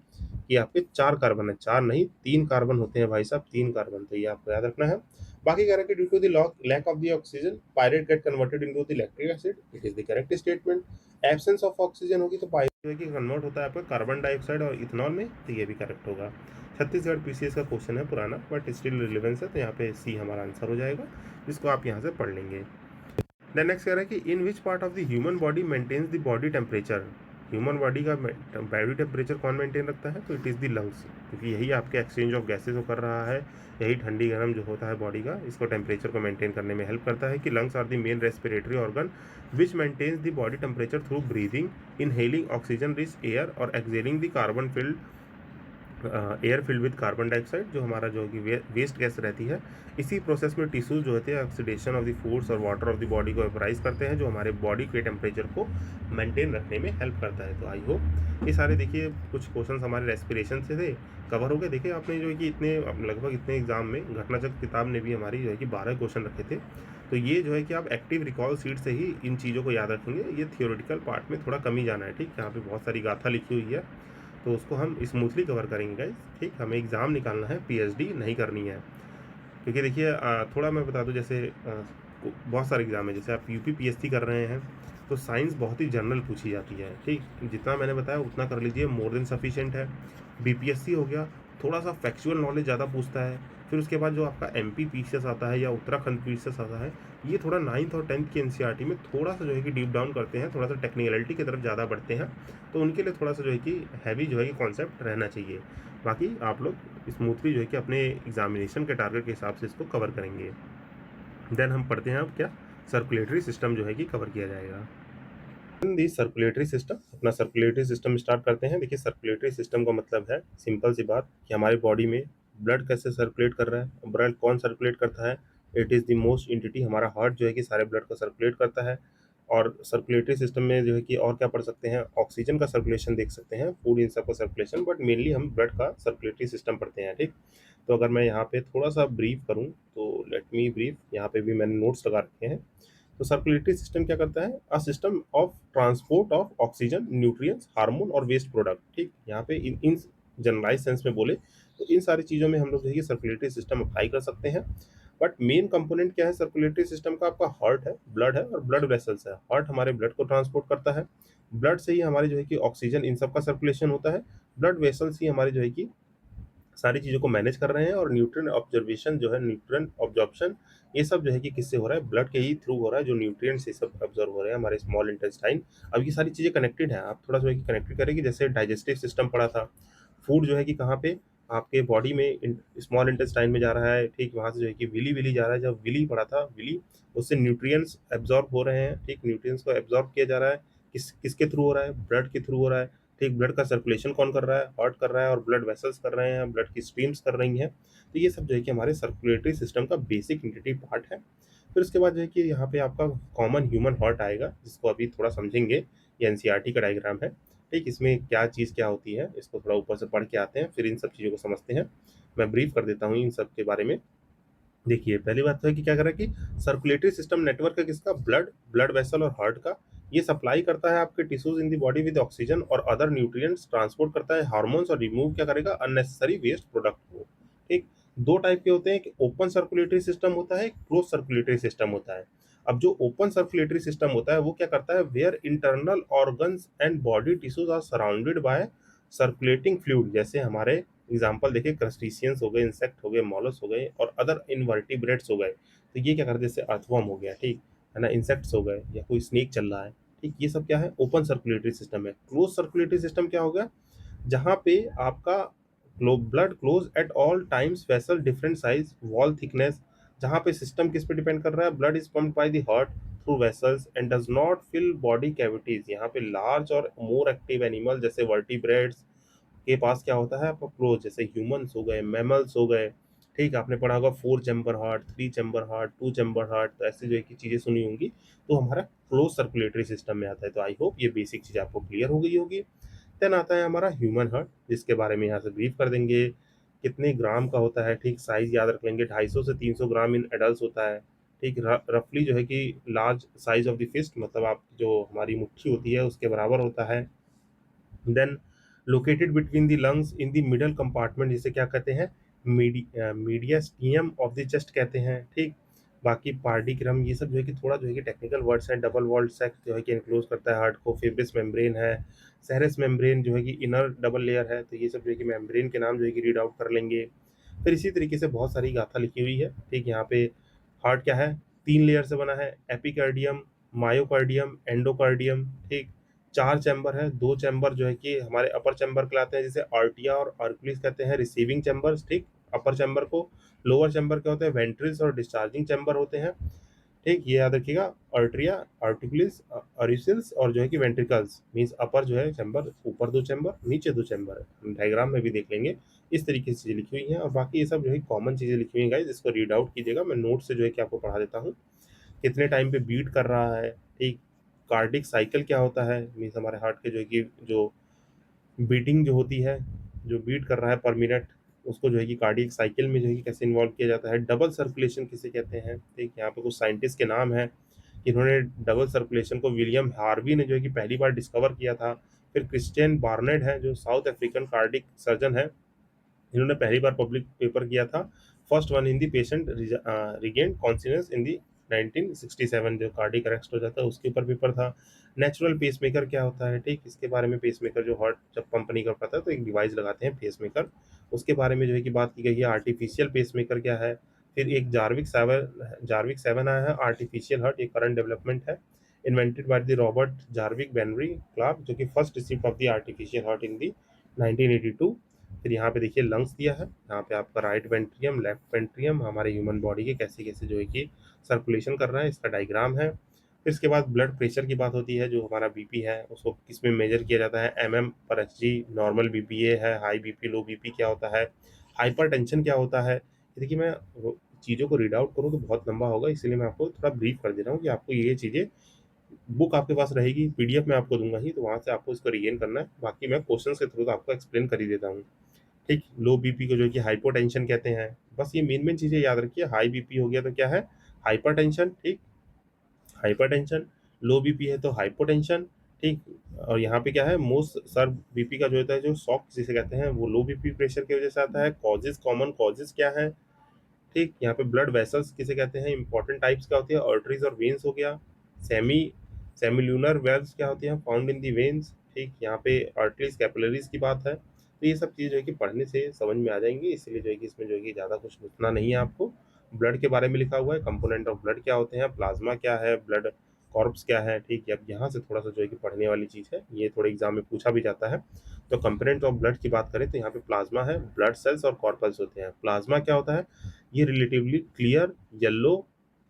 कि आपके 4 कार्बन है, 4 नहीं 3 कार्बन होते हैं भाई साहब, 3 कार्बन, तो ये आपको याद रखना है। बाकी कह रहा है कि due to the lack of the oxygen pyruvate get converted into the lactic acid, it is the correct statement. Absence of oxygen होगी तो पायरेट जो है कि कन्वर्ट होता है आपका कार्बन डाइऑक्साइड और इथेनॉल में, तो ये भी करेक्ट होगा। छत्तीसगढ़ पीसीएस का क्वेश्चन है पुराना बट स्टिल रिलेवेंस है, तो यहाँ पे सी हमारा आंसर हो जाएगा, जिसको आप यहाँ से पढ़ लेंगे। देन नेक्स्ट कह रहा है कि in which part of the human body maintains the body temperature, human body का बॉडी टेम्परेचर कौन मेंटेन रखता है, तो इट इज़ द लंग्स, क्योंकि यही आपके एक्सचेंज ऑफ गैसेज को कर रहा है, यही ठंडी गर्म जो होता है बॉडी का, इसको टेम्परेचर को मेंटेन करने में हेल्प करता है। कि lungs are the main respiratory organ which maintains the body temperature through breathing, inhaling oxygen rich air और exhaling the carbon filled air filled with carbon dioxide, जो हमारा जो कि वेस्ट गैस रहती है। इसी प्रोसेस में टिश्यूज जो होते हैं ऑक्सीडेशन ऑफ द फूड्स और वाटर ऑफ द बॉडी को वेपराइज करते हैं, जो हमारे बॉडी के टेम्परेचर को मेंटेन रखने में हेल्प करता है। तो आई होप ये सारे देखिए कुछ क्वेश्चन हमारे रेस्पिरेशन से थे कवर हो गए। देखिए आपने जो है कि इतने लगभग इतने एग्जाम में घटनाचक्र किताब ने भी हमारी जो है कि 12 क्वेश्चन रखे थे, तो ये जो है कि आप एक्टिव रिकॉल सीट से ही इन चीज़ों को याद रखेंगे। ये थियोरेटिकल पार्ट में थोड़ा कम ही जाना है, ठीक, यहाँ पे बहुत सारी गाथा लिखी हुई है, तो उसको हम स्मूथली कवर करेंगे गाइस। ठीक, हमें एग्ज़ाम निकालना है, पीएचडी नहीं करनी है। क्योंकि देखिए थोड़ा मैं बता दूं, जैसे बहुत सारे एग्ज़ाम है, जैसे आप यूपी पीएससी कर रहे हैं तो साइंस बहुत ही जनरल पूछी जाती है। ठीक, जितना मैंने बताया उतना कर लीजिए, मोर देन सफिशिएंट है। बीपीएससी हो गया, थोड़ा सा फैक्चुअल नॉलेज ज़्यादा पूछता है। फिर उसके बाद जो आपका एमपी पीसीएस आता है या उत्तराखंड पीसीएस आता है, ये थोड़ा 9th और 10th की एनसीईआरटी में थोड़ा सा जो है कि डीप डाउन करते हैं, थोड़ा सा टेक्निकलिटी की तरफ ज़्यादा बढ़ते हैं, तो उनके लिए थोड़ा सा जो है कि हैवी जो है कि कॉन्सेप्ट रहना चाहिए। बाकी आप लोग स्मूथली जो है कि अपने एग्जामिनेशन के टारगेट के हिसाब से इसको कवर करेंगे। देन हम पढ़ते हैं अब क्या सर्कुलेटरी सिस्टम जो है कि कवर किया जाएगा। दी सर्कुलेटरी सिस्टम, अपना सर्कुलेटरी सिस्टम स्टार्ट करते हैं। देखिए सर्कुलेटरी सिस्टम का मतलब है सिंपल सी बात कि हमारे बॉडी में ब्लड कैसे सर्कुलेट कर रहा है, ब्लड कौन सर्कुलेट करता है, it is the most entity, हमारा हार्ट जो है कि सारे ब्लड को सर्कुलेट करता है। और सर्कुलेटरी सिस्टम में जो है कि और क्या पढ़ सकते हैं, ऑक्सीजन का सर्कुलेशन देख सकते हैं, फूड इन सब का सर्कुलेशन, बट मेनली हम ब्लड का सर्कुलेटरी सिस्टम पढ़ते हैं। ठीक, तो अगर मैं यहाँ पे थोड़ा सा ब्रीफ करूँ तो लेट मी ब्रीफ, यहाँ पे भी मैंने नोट्स लगा रखे हैं। तो सर्कुलेटरी सिस्टम क्या करता है, a system of transport of oxygen, nutrients, hormone और वेस्ट प्रोडक्ट। ठीक, यहाँ पे इन जनरलाइज सेंस में बोले तो इन सारी चीज़ों में हम लोग देखिए सर्कुलेटरी सिस्टम अप्लाई कर सकते हैं। बट मेन कंपोनेंट क्या है सर्कुलेटरी सिस्टम का, आपका हार्ट है, ब्लड है और ब्लड वेसल्स है। हार्ट हमारे ब्लड को ट्रांसपोर्ट करता है, ब्लड से ही हमारी जो है कि ऑक्सीजन इन सब का सर्कुलेशन होता है, ब्लड वेसल्स ही हमारी जो है कि सारी चीज़ों को मैनेज कर रहे हैं। और न्यूट्रिएंट ऑब्जर्वेशन जो है, न्यूट्रिएंट ऑब्जॉर्प्शन, ये सब जो है कि किससे हो रहा है, ब्लड के ही थ्रू हो रहा है, जो न्यूट्रिएंट्स ये सब ऑब्जर्व हो रहे हैं हमारे स्मॉल इंटेस्टाइन। अब ये सारी चीज़ें कनेक्टेड हैं, आप थोड़ा जो है कि कनेक्टेड करेंगे। जैसे डाइजेस्टिव सिस्टम पढ़ा था, फूड जो है कि कहाँ पे आपके बॉडी में स्मॉल इंटेस्टाइन में जा रहा है, ठीक, वहाँ से जो है कि विली विली जा रहा है। जब विली पढ़ा था, विली, उससे न्यूट्रिएंट्स एब्जॉर्ब हो रहे हैं। ठीक, न्यूट्रिएंट्स को एब्जॉर्ब किया जा रहा है, किसके थ्रू हो रहा है, ब्लड के थ्रू हो रहा है। ठीक, ब्लड का सर्कुलेशन कौन कर रहा है, हार्ट कर रहा है, और ब्लड वेसल्स कर रहे हैं, ब्लड की स्ट्रीम्स कर रही हैं। तो ये सब जो है कि हमारे सर्कुलेटरी सिस्टम का बेसिक इंटिटी पार्ट है। फिर उसके बाद जो है कि यहाँ पे आपका कॉमन ह्यूमन हार्ट आएगा, जिसको अभी थोड़ा समझेंगे। ये एनसीईआरटी का डायग्राम है। ठीक, इसमें क्या चीज़ क्या होती है, इसको थोड़ा ऊपर से पढ़ के आते हैं, फिर इन सब चीज़ों को समझते हैं। मैं ब्रीफ कर देता हूँ इन सब के बारे में। देखिए पहली बात तो है कि क्या कर रहा है कि सर्कुलेटरी सिस्टम नेटवर्क है किसका, ब्लड, ब्लड वेसल और हार्ट का। ये सप्लाई करता है आपके tissues in the body with oxygen और अदर न्यूट्रिएंट्स, ट्रांसपोर्ट करता है हार्मोन्स और रिमूव क्या करेगा, अननेसेसरी वेस्ट प्रोडक्ट को। ठीक, दो टाइप के होते हैं, एक ओपन सर्कुलेटरी सिस्टम होता है, एक क्लोज सर्कुलेटरी सिस्टम होता है। अब जो ओपन सर्कुलेटरी सिस्टम होता है वो क्या करता है, where internal organs and body tissues are surrounded by circulating fluid, जैसे हमारे एग्जाम्पल देखिए, क्रस्टेशियंस हो गए, इंसेक्ट हो गए, मॉलस हो गए और अदर इनवर्टिब्रेट्स हो गए। तो ये क्या करते हैं, जैसे अर्थवर्म हो गया, ठीक है ना, इंसेक्ट्स हो गए या कोई स्नेक चल रहा है, ठीक, ये सब क्या है, ओपन सर्कुलेटरी सिस्टम है। क्लोज सर्कुलेटरी सिस्टम क्या हो गया, जहाँ पे आपका blood close at all times, vessel different size, wall thickness, जहाँ पे सिस्टम किस पे डिपेंड कर रहा है, blood is pumped by the heart through vessels and does not fill body cavities. यहाँ पे लार्ज और मोर एक्टिव एनिमल जैसे वर्टिब्रेट्स के पास क्या होता है, आपका क्लोज, जैसे ह्यूमंस हो गए, मैमल्स हो गए, ठीक, आपने पढ़ा होगा 4 chamber heart, 3 chamber heart, 2 chamber heart, तो ऐसी जो है कि चीजें सुनी होंगी। तो हमारा क्लोज सर्कुलेटरी सिस्टम में आता है। तो आई होप ये बेसिक चीज आपको क्लियर हो गई होगी। देन आता है हमारा ह्यूमन हार्ट, जिसके बारे में यहाँ से ब्रीफ कर देंगे। कितने ग्राम का होता है, ठीक, साइज याद रख लेंगे, 250 से 300 ग्राम इन एडल्ट होता है, ठीक, रफली जो है कि large size of the fist, मतलब आप जो हमारी मुट्ठी होती है उसके बराबर होता है। Then located between the lungs in the middle compartment, जिसे क्या कहते हैं, मीडियास्टियम ऑफ द चेस्ट कहते हैं, ठीक। बाकी पार्डिक्रम, ये सब जो है कि थोड़ा जो है कि टेक्निकल वर्ड्स हैं। डबल वॉल्ड सेक्स जो है कि इनक्लोज करता है हार्ट को। फिब्रिस मेम्ब्रेन है, सेरेस मेम्ब्रेन जो है कि इनर डबल लेयर है। तो ये सब जो है कि मेम्ब्रेन के नाम जो है कि रीड आउट कर लेंगे। फिर इसी तरीके से बहुत सारी गाथा लिखी हुई है, ठीक। यहाँ पे हार्ट क्या है, 3 लेयर से बना है, एपिकार्डियम, मायोकार्डियम, एंडोकार्डियम, ठीक। 4 चैम्बर है, 2 चैम्बर जो है कि हमारे अपर चैम्बर कहलाते हैं, जिसे आर्टिया और आर्कुलिस कहते हैं, रिसीविंग चैम्बर्स, ठीक, अपर चैम्बर को। लोअर चैम्बर क्या होते हैं, वेंट्रिल्स और डिस्चार्जिंग चैम्बर होते हैं, ठीक, ये याद रखिएगा। आर्ट्रिया, आर्टिकुलिस, अरिसल्स और जो है कि वेंट्रिकल्स, मींस अपर जो है चैम्बर, ऊपर 2 चैम्बर, नीचे 2 चैम्बर, हम डायग्राम में भी देख लेंगे। इस तरीके से चीजें लिखी हुई हैं और बाकी ये सब जो है कॉमन चीजें लिखी हुई हैं गाइस, इसको रीड आउट कीजिएगा। मैं नोट से जो है कि आपको पढ़ा देता हूँ। कितने टाइम पे बीट कर रहा है, ठीक, कार्डिक साइकिल क्या होता है, मीन्स हमारे हार्ट के जो है कि जो बीटिंग जो होती है, जो बीट कर रहा है पर मिनट, उसको जो है कि कार्डियक साइकिल में जो है कि कैसे इन्वॉल्व किया जाता है। डबल सर्कुलेशन किसे कहते हैं, ठीक, यहाँ पे कुछ साइंटिस्ट के नाम है, इन्होंने डबल सर्कुलेशन को, विलियम हार्वी ने जो है कि पहली बार डिस्कवर किया था। फिर क्रिश्चियन बार्नेट है, जो साउथ अफ्रीकन कार्डिक सर्जन है, इन्होंने पहली बार पब्लिक पेपर किया था। First one in the patient regain consciousness in the 1967, जो कार्डिक अरेस्ट हो जाता है उसके ऊपर पेपर था। नेचुरल पेसमेकर क्या होता है, ठीक, इसके बारे में, पेसमेकर जो हार्ट जब पंप नहीं कर पाता है तो एक डिवाइस लगाते हैं पेसमेकर, उसके बारे में जो है कि बात की गई है। आर्टिफिशियल पेसमेकर क्या है, फिर एक जार्विक 7 आया है, आर्टिफिशियल हार्ट, एक करंट डेवलपमेंट है, invented by the Robert Jarvik बेनरी क्लार्क, जो कि first recipient of the artificial heart in the 1982। फिर यहाँ पे देखिए लंग्स दिया है, यहाँ पे आपका राइट वेंट्रियम, लेफ्ट वेंट्रियम, हमारे ह्यूमन बॉडी के कैसे कैसे जो है कि सर्कुलेशन कर रहा है, इसका डायग्राम है। फिर इसके बाद ब्लड प्रेशर की बात होती है, जो हमारा बीपी है उसको किस में मेजर किया जाता है, MM/Hg, नॉर्मल बीपीए है, हाई बीपी, लो बीपी क्या होता है, हाइपरटेंशन क्या होता है। देखिए मैं चीज़ों को रीड आउट करूँ तो बहुत लंबा होगा, इसलिए मैं आपको थोड़ा ब्रीफ कर दे रहा हूँ कि आपको ये चीज़ें, बुक आपके पास रहेगी, PDF में आपको दूंगा ही, तो वहाँ से आपको इसको रिगेन करना है। बाकी मैं क्वेश्चन के थ्रू तो आपको एक्सप्लेन कर ही देता हूँ, ठीक। लो बीपी को जो है कि हाइपोटेंशन कहते हैं। बस ये मेन मेन चीजें याद रखिए। हाई बीपी हो गया तो क्या है, हाइपरटेंशन, ठीक, हाइपरटेंशन। लो बीपी है तो हाइपोटेंशन, ठीक। और यहाँ पे क्या है, मोस्ट सर बीपी का जो होता है, जो शॉक जिसे कहते हैं, वो लो बीपी प्रेशर की वजह से आता है। कॉजेज, कॉमन कॉजेज क्या है, ठीक, यहाँ पे ब्लड वेसल्स किसे कहते हैं, इंपॉर्टेंट टाइप्स क्या होती है, आर्टरीज और वेन्स हो गया। सेमी सेमिल्यूनर वेल्व्स क्या होती हैं, फाउंड इन दी वेन्स, ठीक, यहाँ पे आर्टरीज, कैपिलरीज की बात है। तो ये सब चीज़ जो है कि पढ़ने से समझ में आ जाएंगी, इसलिए जो है कि इसमें जो है कि ज़्यादा कुछ लिखना नहीं है आपको। ब्लड के बारे में लिखा हुआ है, कंपोनेंट ऑफ ब्लड क्या होते हैं, प्लाज्मा क्या है, ब्लड कॉर्प्स क्या है, ठीक है। अब यहाँ से थोड़ा सा जो है कि पढ़ने वाली चीज़ है, ये थोड़े एग्जाम में पूछा भी जाता है। तो कंपोनेंट ऑफ ब्लड की बात करें तो यहाँ पे प्लाज्मा है, ब्लड सेल्स और कॉर्पल्स होते हैं। प्लाज्मा क्या होता है, ये relatively clear yellow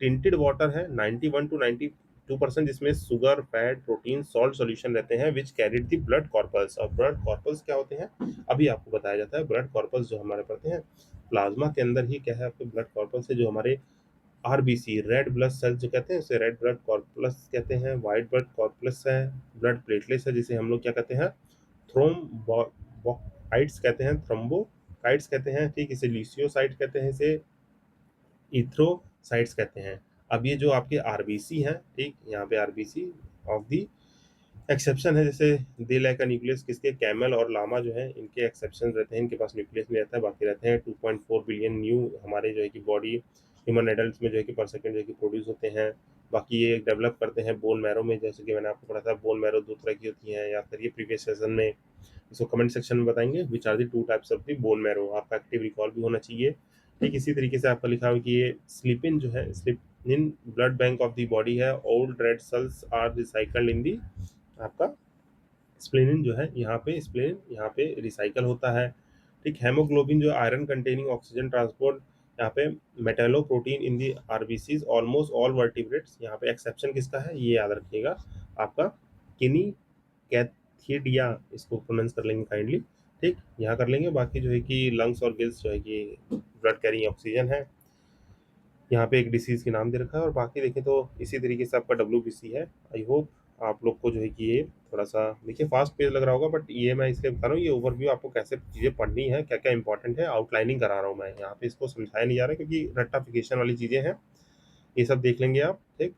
tinted water है, 91 टू 92%, जिसमें sugar, fat, protein, salt solution रहते हैं, विच कैरिड द ब्लड कॉर्पल्स। और ब्लड कॉर्पल्स क्या होते हैं, अभी आपको बताया जाता है। ब्लड कॉर्पल्स जो हमारे पढ़ते हैं प्लाज्मा के अंदर ही क्या है, आपके ब्लड कॉर्पल्स है, जो हमारे RBC, रेड ब्लड सेल्स जो कहते हैं, उसे रेड ब्लड कॉर्पल्स कहते हैं। वाइट ब्लड कॉर्पल्स है, ब्लड प्लेटलेट्स है, जिसे हम लोग क्या कहते हैं, थ्रोम्बोकाइट्स कहते हैं, थ्रोम्बोकाइट्स कहते हैं, ठीक। इसे ल्यूसियोसाइट कहते हैं, इसे इथ्रोसाइट्स कहते हैं। अब ये जो आपके RBC हैं, ठीक, यहाँ पे RBC ऑफ दी एक्सेप्शन है, जैसे दे लाइक का न्यूक्लियस, किसके, कैमल और लामा जो है, इनके एक्सेप्शन रहते हैं, इनके पास न्यूक्लियस नहीं रहता है, बाकी रहते हैं 2.4 बिलियन न्यू हमारे जो है कि बॉडी ह्यूमन एडल्ट में जो है कि पर सेकंड जो है कि प्रोड्यूस होते हैं। बाकी ये डेवलप करते हैं बोन मैरो में, जैसे कि मैंने आपको पढ़ा था बोन मैरो 2 तरह की होती हैं, या फिर ये प्रीवियस सेशन में इसको कमेंट सेक्शन में बताएंगे which are the 2 types of the bone marrow. आपका एक्टिव रिकॉल भी होना चाहिए। ठीक इसी तरीके से आपका लिखा हुआ कि ये स्लिपिन जो है, spleen blood bank of the body है, old red cells are recycled in the, आपका स्प्लेनिन जो है यहाँ पे, स्प्लेनिन यहाँ पे रिसाइकल होता है। ठीक, हेमोग्लोबिन जो आयरन कंटेनिंग ऑक्सीजन ट्रांसपोर्ट, यहाँ पे मेटेलो प्रोटीन इन दी आरबीसीज ऑलमोस्ट ऑल वर्टिब्रेट्स, यहाँ पे एक्सेप्शन किसका है ये याद रखिएगा, आपका किनी कैथिडिया, इसको प्रोनाउंस कर लेंगे काइंडली। ठीक, यहाँ कर लेंगे। बाकी जो है कि लंग्स और गिल्स जो है कि ब्लड कैरिंग ऑक्सीजन है, यहाँ पे एक डिसीज के नाम दे रखा है। और बाकी देखें तो इसी तरीके से आपका WBC है। आई होप आप लोग को जो है कि ये थोड़ा सा देखिए फास्ट पेज लग रहा होगा, बट ये मैं इसलिए बता रहा हूँ, ये ओवरव्यू आपको कैसे चीज़ें पढ़नी है, क्या क्या इंपॉर्टेंट है, आउटलाइनिंग करा रहा हूँ मैं यहाँ पे, इसको समझाया नहीं जा रहा क्योंकि रट्टाफिकेशन वाली चीज़ें हैं, ये सब देख लेंगे आप। ठीक,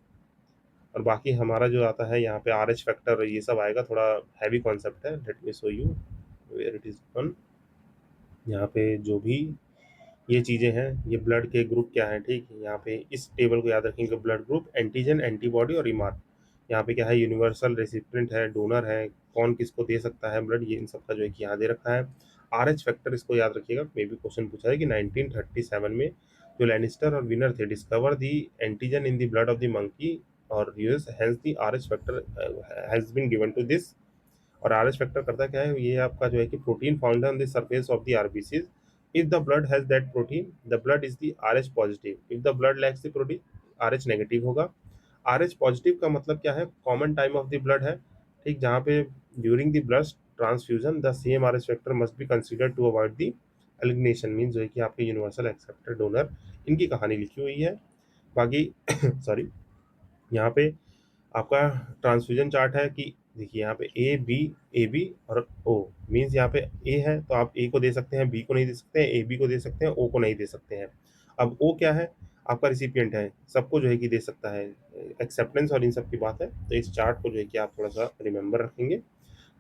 और बाकी हमारा जो आता है यहाँ पे RH फैक्टर, ये सब आएगा, थोड़ा हैवी कॉन्सेप्ट है। Let me show you where it is one. यहाँ पे जो भी ये चीज़ें हैं, ये ब्लड के ग्रुप क्या है, ठीक है, यहाँ पे इस टेबल को याद रखेंगे, ब्लड ग्रुप, एंटीजन, एंटीबॉडी और रिमार्क। यहाँ पे क्या है, यूनिवर्सल रेसिपिएंट है, डोनर है, कौन किसको दे सकता है ब्लड, ये इन सब का जो है कि यहाँ दे रखा है। RH फैक्टर इसको याद रखिएगा, मे भी क्वेश्चन पूछा है कि 1937 में जो लैनिस्टर और विनर थे, discover the antigen in the blood of the monkey और US, hence the RH factor has been given to this. और RH फैक्टर करता क्या है, ये आपका जो है कि protein found on the surface of the RBCs, if the blood has that protein the blood is the RH positive, if the blood lacks the protein RH negative होगा। RH पॉजिटिव का मतलब क्या है, common time of the blood है। ठीक, जहाँ पे during the blood transfusion the same RH factor must be considered to avoid the elimination, mean जो है कि आपके यूनिवर्सल एक्सेप्टेड डोनर, इनकी कहानी लिखी हुई है। बाकी सॉरी, यहाँ पे आपका ट्रांसफ्यूजन चार्ट है कि देखिए यहाँ पे ए बी और ओ, मीन्स यहाँ पे ए है तो आप ए को दे सकते हैं, बी को नहीं दे सकते हैं, ए बी को दे सकते हैं, ओ को नहीं दे सकते हैं। अब ओ क्या है, आपका रिसिपिएंट है, सबको जो है कि दे सकता है, एक्सेप्टेंस और इन सब की बात है। तो इस चार्ट को जो है कि आप थोड़ा सा रिमेंबर रखेंगे।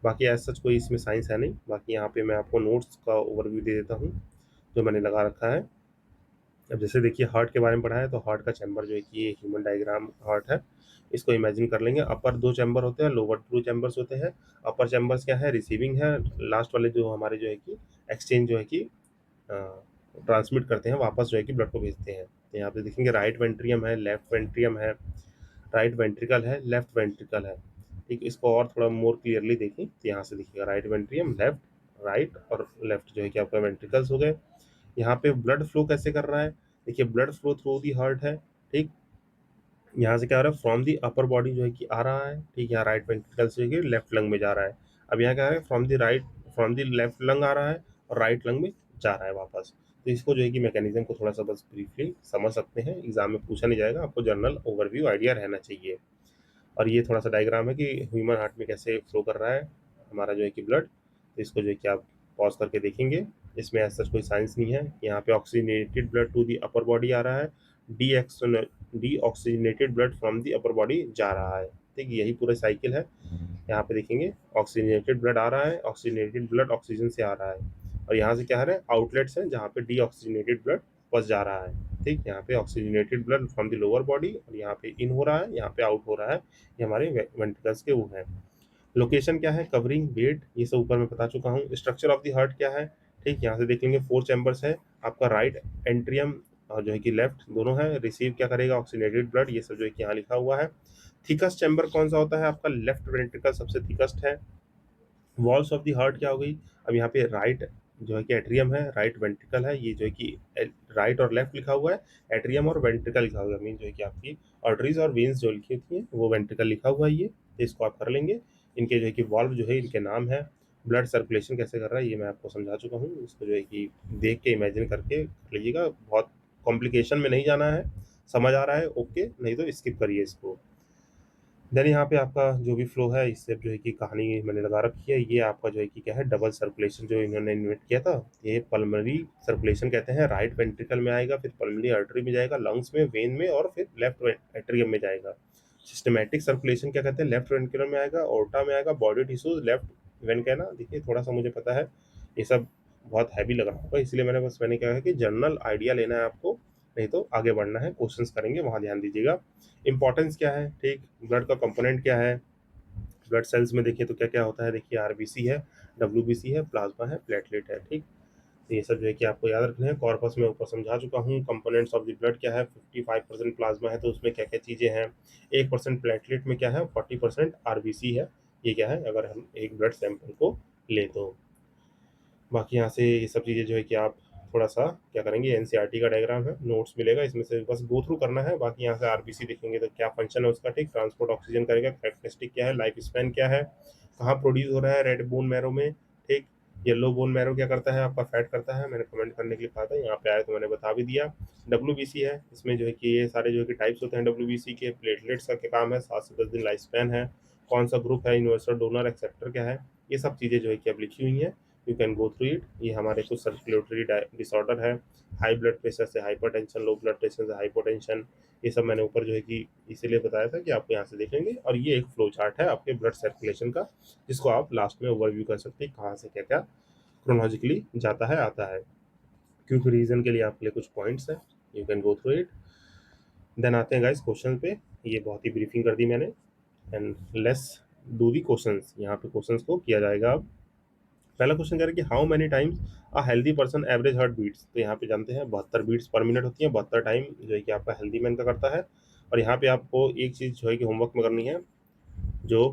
बाकी एज सच कोई इसमें साइंस है नहीं। बाकी यहाँ पे मैं आपको नोट्स का ओवरव्यू दे देता हूँ जो मैंने लगा रखा है। अब जैसे देखिए हार्ट के बारे में पढ़ा है, तो हार्ट का चैम्बर जो है कि ये ह्यूमन डायग्राम हार्ट है, इसको इमेजिन कर लेंगे। अपर 2 चैम्बर होते हैं, लोअर 2 चैम्बर्स होते हैं। अपर चैम्बर्स क्या है, रिसीविंग है, लास्ट वाले जो हमारे जो है कि एक्सचेंज जो है कि ट्रांसमिट करते हैं, वापस जो है कि ब्लड को भेजते हैं। तो यहाँ पे देखेंगे राइट वेंट्रियम है, लेफ्ट वेंट्रियम है, राइट वेंट्रिकल है, लेफ्ट वेंट्रिकल है। ठीक, इसको और थोड़ा मोर क्लियरली देखें तो यहाँ से देखिएगा राइट वेंट्रियम, लेफ्ट, राइट और लेफ्ट जो है कि आपका वेंट्रिकल्स हो गए। यहाँ पे ब्लड फ्लो कैसे कर रहा है, देखिए blood flow through the heart है। ठीक, यहाँ से क्या हो रहा है, फ्रॉम दी अपर बॉडी जो है कि आ रहा है। ठीक, यहाँ राइट वेंट्रिकल से लेफ्ट लंग में जा रहा है। अब यहाँ क्या है, फ्रॉम दी लेफ्ट लंग आ रहा है और राइट लंग में जा रहा है वापस। तो इसको जो है कि मैकेनिज्म को थोड़ा सा बस ब्रीफली समझ सकते हैं, एग्जाम में पूछा नहीं जाएगा, आपको जनरल ओवरव्यू आइडिया रहना चाहिए। और ये थोड़ा सा डायग्राम है कि ह्यूमन हार्ट में कैसे फ्लो कर रहा है हमारा जो है कि ब्लड। तो इसको जो है कि आप पॉज करके देखेंगे। इसमें ऐसा कोई साइंस नहीं है। यहाँ पे oxygenated blood to the upper body आ रहा है, deoxygenated blood from the upper body जा रहा है। ठीक, यही पूरा साइकिल है। यहाँ पे देखेंगे ऑक्सीजनेटेड ब्लड आ रहा है, ऑक्सीजनेटेड ब्लड ऑक्सीजन से आ रहा है, और यहाँ से क्या है, आउटलेट्स हैं जहाँ पे डी ऑक्सीजनेटेड ब्लड बस जा रहा है। ठीक, यहाँ पे oxygenated blood from the lower body और यहाँ पे इन हो रहा है, यहाँ पे आउट हो रहा है। ये हमारे वेंट्रिकल्स के वो हैं। लोकेशन क्या है, कवरिंग, वेट, ये सब ऊपर मैं बता चुका हूँ। स्ट्रक्चर ऑफ द हार्ट क्या है, ठीक, यहाँ से देख लेंगे 4 चैम्बर्स है। आपका राइट एंट्रियम और जो है कि लेफ्ट दोनों है। रिसीव क्या करेगा, ऑक्सीजनेटेड ब्लड, ये सब जो है कि यहाँ लिखा हुआ है। थिकस्ट चैम्बर कौन सा होता है, आपका लेफ्ट वेंट्रिकल सबसे थिकस्ट है। वॉल्स ऑफ द हार्ट क्या हो गई, अब यहाँ पे राइट जो है कि एट्रियम है, राइट वेंट्रिकल है, ये जो है कि राइट और लेफ्ट लिखा हुआ है, एट्रियम और वेंट्रिकल लिखा हुआ है, मीन जो है कि आपकी आर्टरीज और वेन्स जो लिखी होती हैं वो वेंट्रिकल लिखा हुआ है। ये तो इसको आप कर लेंगे। इनके जो है कि वॉल्व जो है इनके नाम है। ब्लड सर्कुलेशन कैसे कर रहा है ये मैं आपको समझा चुका हूँ, इसको जो है कि देख के इमेजिन करके कर लीजिएगा, बहुत कॉम्प्लिकेशन में नहीं जाना है। समझ आ रहा है ओके, नहीं तो स्किप करिए इसको। देन यहाँ पे आपका जो भी फ्लो है, इससे जो है कि कहानी मैंने लगा रखी है। ये आपका जो है कि क्या है, डबल सर्कुलेशन जो इन्होंने इन्वेंट किया था, ये पल्मोनरी सर्कुलेशन कहते हैं। राइट वेंट्रिकल में आएगा, फिर पल्मोनरी आर्टरी में जाएगा, लंग्स में, वेन में, और फिर लेफ्ट एट्रियम में जाएगा। सिस्टमैटिक सर्कुलेशन क्या कहते हैं, लेफ्ट वेंट्रिकल में आएगा, ओर्टा में आएगा, बॉडी टिश्यूज लेफ्ट वेन का है ना। देखिए थोड़ा सा मुझे पता है ये सब बहुत हैवी लग रहा होगा, इसलिए मैंने क्या है कि जनरल आइडिया लेना है आपको, नहीं तो आगे बढ़ना है, क्वेश्चंस करेंगे वहाँ ध्यान दीजिएगा। इंपॉर्टेंस क्या है, ठीक, ब्लड का कंपोनेंट क्या है, ब्लड सेल्स में देखिए तो क्या क्या होता है, देखिए आरबीसी है, डब्ल्यूबीसी है, प्लाज्मा है, प्लेटलेट है, ठीक। तो ये सब जो है कि आपको याद रखना है। कॉर्पस में ऊपर समझा चुका हूँ। कंपोनेंट्स ऑफ द ब्लड क्या है, 55% प्लाज्मा है तो उसमें क्या क्या चीज़ें हैं, 1% प्लेटलेट में क्या है, 40% आरबीसी है। ये क्या है अगर हम एक ब्लड सैंपल को ले तो। बाकी यहाँ से ये सब चीज़ें जो है कि आप थोड़ा सा क्या करेंगे, एनसीईआरटी का डायग्राम है, नोट्स मिलेगा, इसमें से बस गो थ्रू करना है। बाकी यहाँ से आरबीसी देखेंगे तो क्या फंक्शन है उसका, ठीक, ट्रांसपोर्ट ऑक्सीजन करेगा, कैरेक्टरिस्टिक क्या है, लाइफ स्पैन क्या है, कहाँ प्रोड्यूस हो रहा है, रेड बोन मैरो में, ठीक। येलो बोन मैरो क्या करता है, आपका फैट करता है, मैंने कमेंट करने के लिए कहा था, यहाँ पे आया तो मैंने बता भी दिया। डब्ल्यूबीसी है, इसमें जो है कि ये सारे जो है कि टाइप्स होते हैं डब्ल्यूबीसी के। प्लेटलेट्स का क्या काम है, 7 से 10 दिन लाइफ स्पैन है, कौन सा ग्रुप है, यूनिवर्सल डोनर एक्सेप्टर क्या है, ये सब चीज़ें जो है कि अब लिखी हुई हैं, you can go through it. ये हमारे कुछ सर्कुलेटरी डिसऑर्डर है, हाई ब्लड प्रेशर से हाइपरटेंशन, लो ब्लड प्रेशर से हाइपोटेंशन, ये सब मैंने ऊपर जो है कि इसीलिए बताया था कि आपको यहाँ से देखेंगे। और ये एक फ्लो चार्ट है आपके ब्लड सर्कुलेशन का, जिसको आप लास्ट में ओवरव्यू कर सकते हैं, कहाँ से क्या क्या क्रोनोलॉजिकली जाता है आता है। क्योंकि रीजन के लिए आपके लिए कुछ पॉइंट्स हैं, you can go through it. Then आते हैं गाइस क्वेश्चन पे। ये बहुत ही ब्रीफिंग कर दी मैंने, and let's do the questions. यहाँ पे क्वेश्चंस को किया जाएगा अब। पहला क्वेश्चन कह रहा है कि how many times a healthy person average heart beats. तो यहाँ पे जानते हैं 72 बीट्स पर मिनट होती है, 72 टाइम जो है कि आपका हेल्दी मैन का करता है। और यहाँ पे आपको एक चीज़ जो है कि होमवर्क में करनी है, जो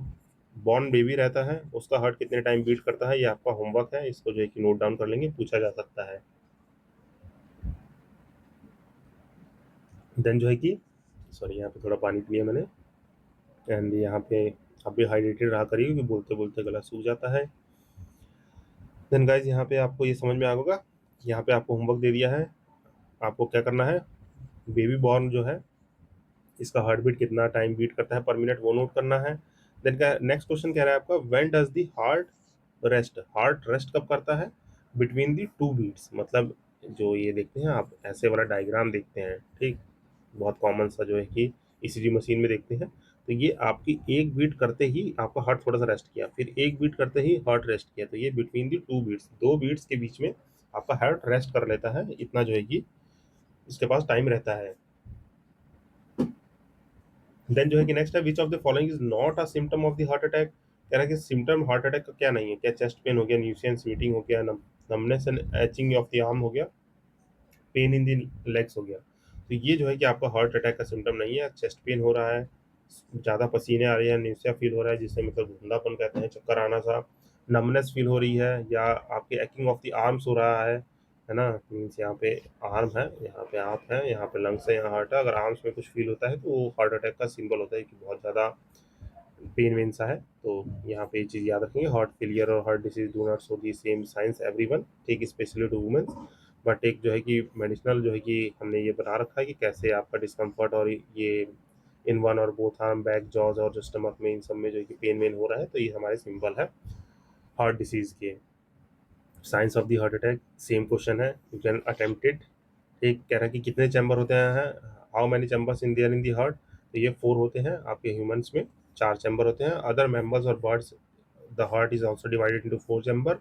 बॉर्न बेबी रहता है उसका हार्ट कितने टाइम बीट करता है, ये आपका होमवर्क है, इसको जो है कि नोट डाउन कर लेंगे, पूछा जा सकता है। देन जो है कि सॉरी, यहाँ पे थोड़ा पानी पिया मैंने, एंड यहाँ पे आप भी हाइड्रेटेड रहा करिए क्योंकि बोलते बोलते गला सूख जाता है। देन गाइज यहाँ पे आपको ये समझ में आ होगा, यहाँ पे आपको होमवर्क दे दिया है, आपको क्या करना है, बेबी बॉर्न जो है इसका हार्ट बीट कितना टाइम बीट करता है पर मिनट, वो नोट करना है। देन का नेक्स्ट क्वेश्चन कह रहा है आपका, when does the heart rest, heart rest कब करता है, बिटवीन दी टू बीट्स। मतलब जो ये देखते हैं आप, ऐसे वाला डायग्राम देखते हैं, ठीक, बहुत कॉमन सा जो है कि ईसीजी मशीन में देखते हैं। तो ये आपकी एक बीट करते ही आपका हार्ट थोड़ा सा रेस्ट किया, फिर एक बीट करते ही हार्ट रेस्ट किया, तो ये बिटवीन दी टू बीट्स, दो बीट्स के बीच में आपका हार्ट रेस्ट कर लेता है, इतना जो है कि इसके पास टाइम रहता है। देन जो है कि नेक्स्ट है, विच of the following is not a symptom of the heart attack. कह रहा है कि सिम्टम हार्ट अटैक का क्या नहीं है, क्या चेस्ट पेन हो गया, न्यूसियन स्वीटिंग हो गया, numbness and etching of the arm हो गया, पेन इन द लेग्स हो गया। तो ये जो है कि आपका हार्ट अटैक का सिम्टम नहीं है। चेस्ट पेन हो रहा है, ज़्यादा पसीने आ रहे हैं, न्यूसिया फील हो रहा है जिसे मतलब धुंधलापन कहते हैं, चक्कर आना सा, नमनेस फील हो रही है, या आपके एक्टिंग ऑफ द आर्म्स हो रहा है ना, मीन्स यहाँ पे आर्म है, यहाँ पे आप है, यहाँ पे लंग्स है, यहाँ हार्ट है, अगर आर्म्स में कुछ फील होता है तो वो हार्ट अटैक का सिंबल होता है कि बहुत ज़्यादा पेन वेन सा है। तो यहाँ पे ये चीज़ याद रखेंगे, हार्ट फेलियर और heart disease do not show the same science everyone, ठीक, स्पेशली टू वुमेन्स। बट एक जो है कि मेडिसिनल जो है कि हमने ये बता रखा है कि कैसे आपका डिस्कम्फर्ट और ये इन वन और बोथ आर्म, बैक, जॉज और जो स्टमक में, इन सब में जो है कि पेन वेन हो रहा है, तो ये हमारे सिंबल है हार्ट डिसीज के। Science of the heart attack same question है, यू कैन अटेम्प्ट इट। ठीक, कह रहा है कि कितने चैम्बर होते हैं, how many chambers in there in the heart. तो ये 4 होते हैं आपके ह्यूमंस में, 4 चैम्बर होते हैं। अदर मेंबर्स और birds the heart is also divided into 4 chamber.